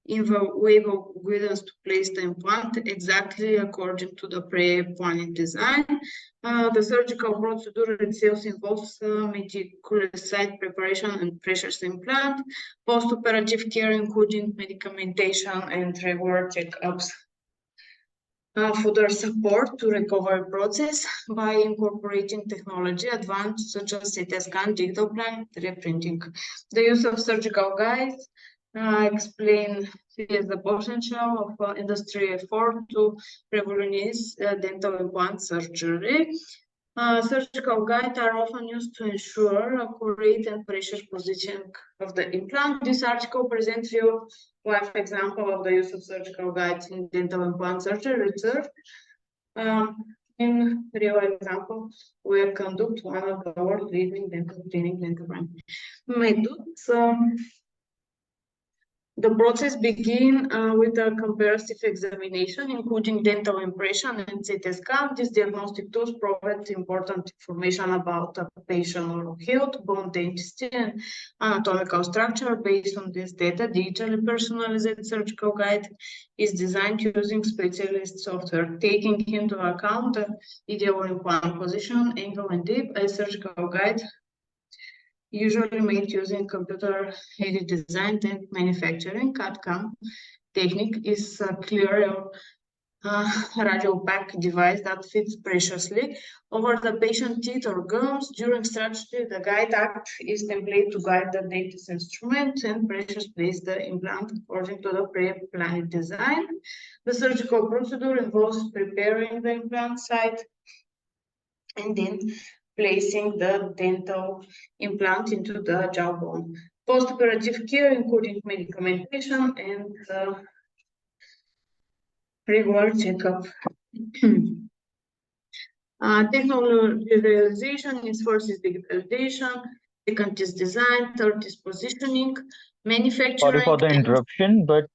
invaluable guidance to place the implant exactly according to the pre-planned design. The surgical procedure itself involves meticulous site preparation and precious implant, post-operative care including medication and regular checkups. Further support to recovery process by incorporating technology advanced such as CT scan, digital plan, 3D printing. The use of surgical guides explain the potential of Industry 4 to revolutionize dental implant surgery. Surgical guides are often used to ensure accurate and precise positioning of the implant. This article presents you one example of the use of surgical guides in dental implant surgery research. In real example, we conduct one of the world leading dental training dental methods. The process begins with a comparative examination, including dental impression and CT scan. These diagnostic tools provide important information about the patient oral health, bone density, and anatomical structure. Based on this data, digitally personalized surgical guide is designed using specialist software, taking into account the ideal implant position, angle, and depth. A surgical guide usually made using computer-aided design and manufacturing. CAD/CAM technique is a clear radio-opaque device that fits preciously over the patient teeth or gums. During surgery, the guide act is template to guide the dentist instrument and precious place the implant according to the pre-planned design. The surgical procedure involves preparing the implant site and then placing the dental implant into the jawbone. Post-operative care, including medication and regular checkup. Technology realization is first is digitalization, second is design, third is positioning, manufacturing.
Sorry for the interruption, but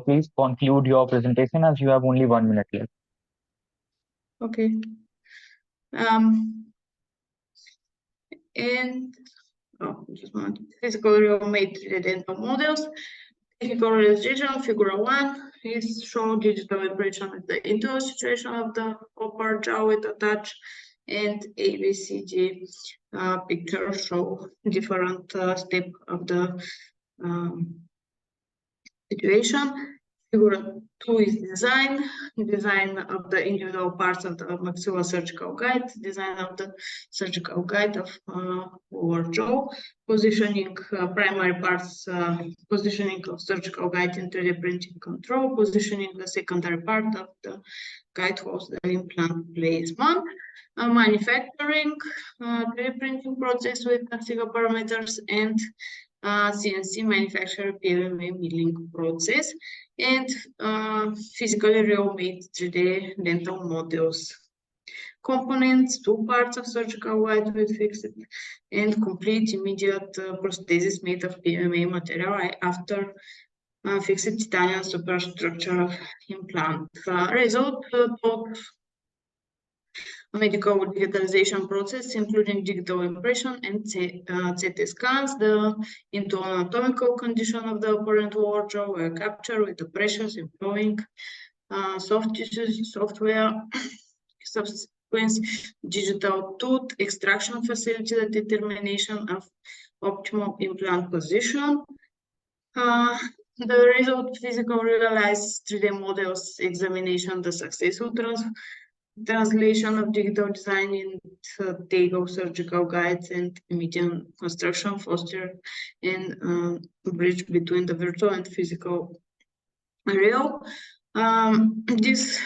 please conclude your presentation as you have only 1 minute left.
Okay. And just one physical real-made 3D dental models. Technical realization, figure 1 is show digital impression of the internal situation of the upper jaw with attach, and ABCD picture show different step of the situation. Figure 2 is design of the individual parts of the maxilla surgical guide, design of the surgical guide of lower jaw, positioning primary parts, positioning of surgical guide in 3D printing control, positioning the secondary part of the guide host the implant placement, manufacturing, 3D printing process with single parameters, and CNC manufacturer PMA milling process, and physically real-made 3D dental models. Components, 2 parts of surgical guide with fixed and complete immediate prosthesis made of PMA material after fixed titanium superstructure of implant. Result medical digitalization process, including digital impression and CT scans. The into anatomical condition of the operant wardrobe were captured with the pressures employing soft tissue software, subsequent digital tooth extraction facility, the determination of optimal implant position. The result physical realized 3D models examination, the successful translation of digital design into legal surgical guides and median construction foster and bridge between the virtual and physical real. This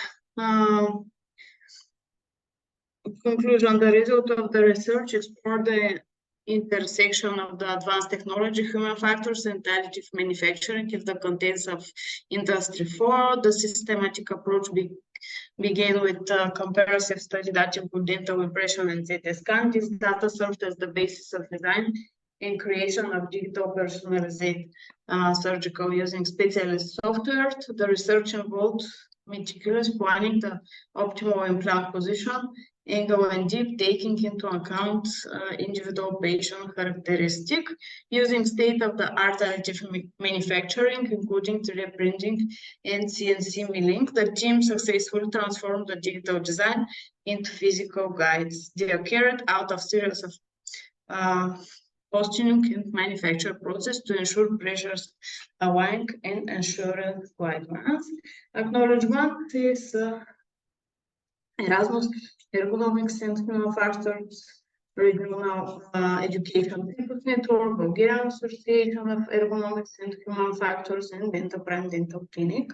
conclusion, the result of the research explored the intersection of the advanced technology, human factors, and additive manufacturing in the context of Industry 4. The systematic approach began with a comparative study that included dental impression and CT scan. This data served as the basis of design and creation of digital personalized surgical using specialist software. The research involved meticulous planning, the optimal implant position, angle and dip, taking into account individual patient characteristic, using state-of-the-art additive manufacturing, including 3D printing and CNC milling. The team successfully transformed the digital design into physical guides. They are carried out of series of costing and manufacture process to ensure pressures align and ensure guidelines. Acknowledgement is Erasmus Ergonomics and Human Factors Regional Education Network, Bulgarian Association of Ergonomics and Human Factors, and Dental Prime Dental Clinic.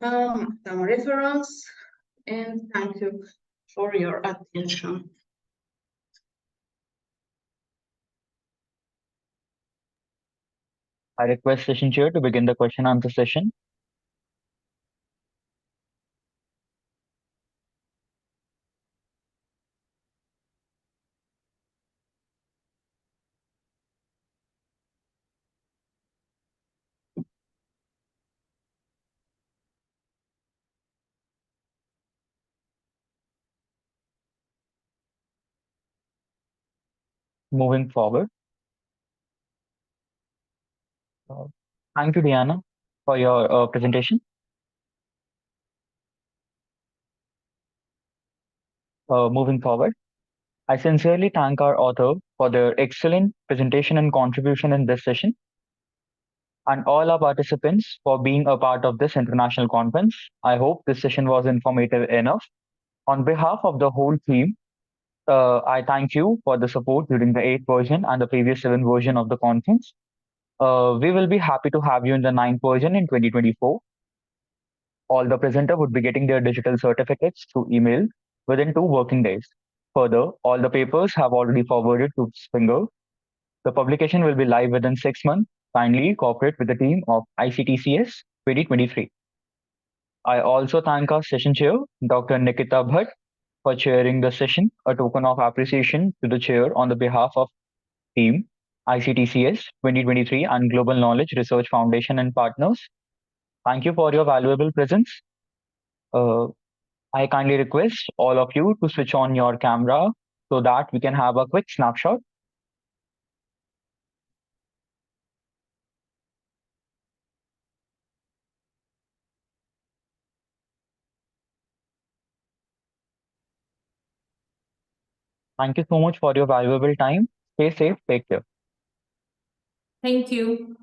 Some reference, and thank you for your attention.
I request session chair to begin the question answer session. Moving forward. Thank you, Diana, for your presentation. Moving forward, I sincerely thank our author for their excellent presentation and contribution in this session, and all our participants for being a part of this international conference. I hope this session was informative enough. On behalf of the whole team, I thank you for the support during the 8th version and the previous 7th version of the conference. We will be happy to have you in the 9th version in 2024. All the presenter would be getting their digital certificates through email within 2 working days. Further, all the papers have already forwarded to Springer. The publication will be live within 6 months. Kindly cooperate with the team of ICTCS 2023. I also thank our session chair, Dr. Nikita Bhatt, for chairing the session, a token of appreciation to the chair on the behalf of team ICTCS 2023 and Global Knowledge Research Foundation and partners. Thank you for your valuable presence. I kindly request all of you to switch on your camera so that we can have a quick snapshot. Thank you so much for your valuable time. Stay safe. Take care.
Thank you.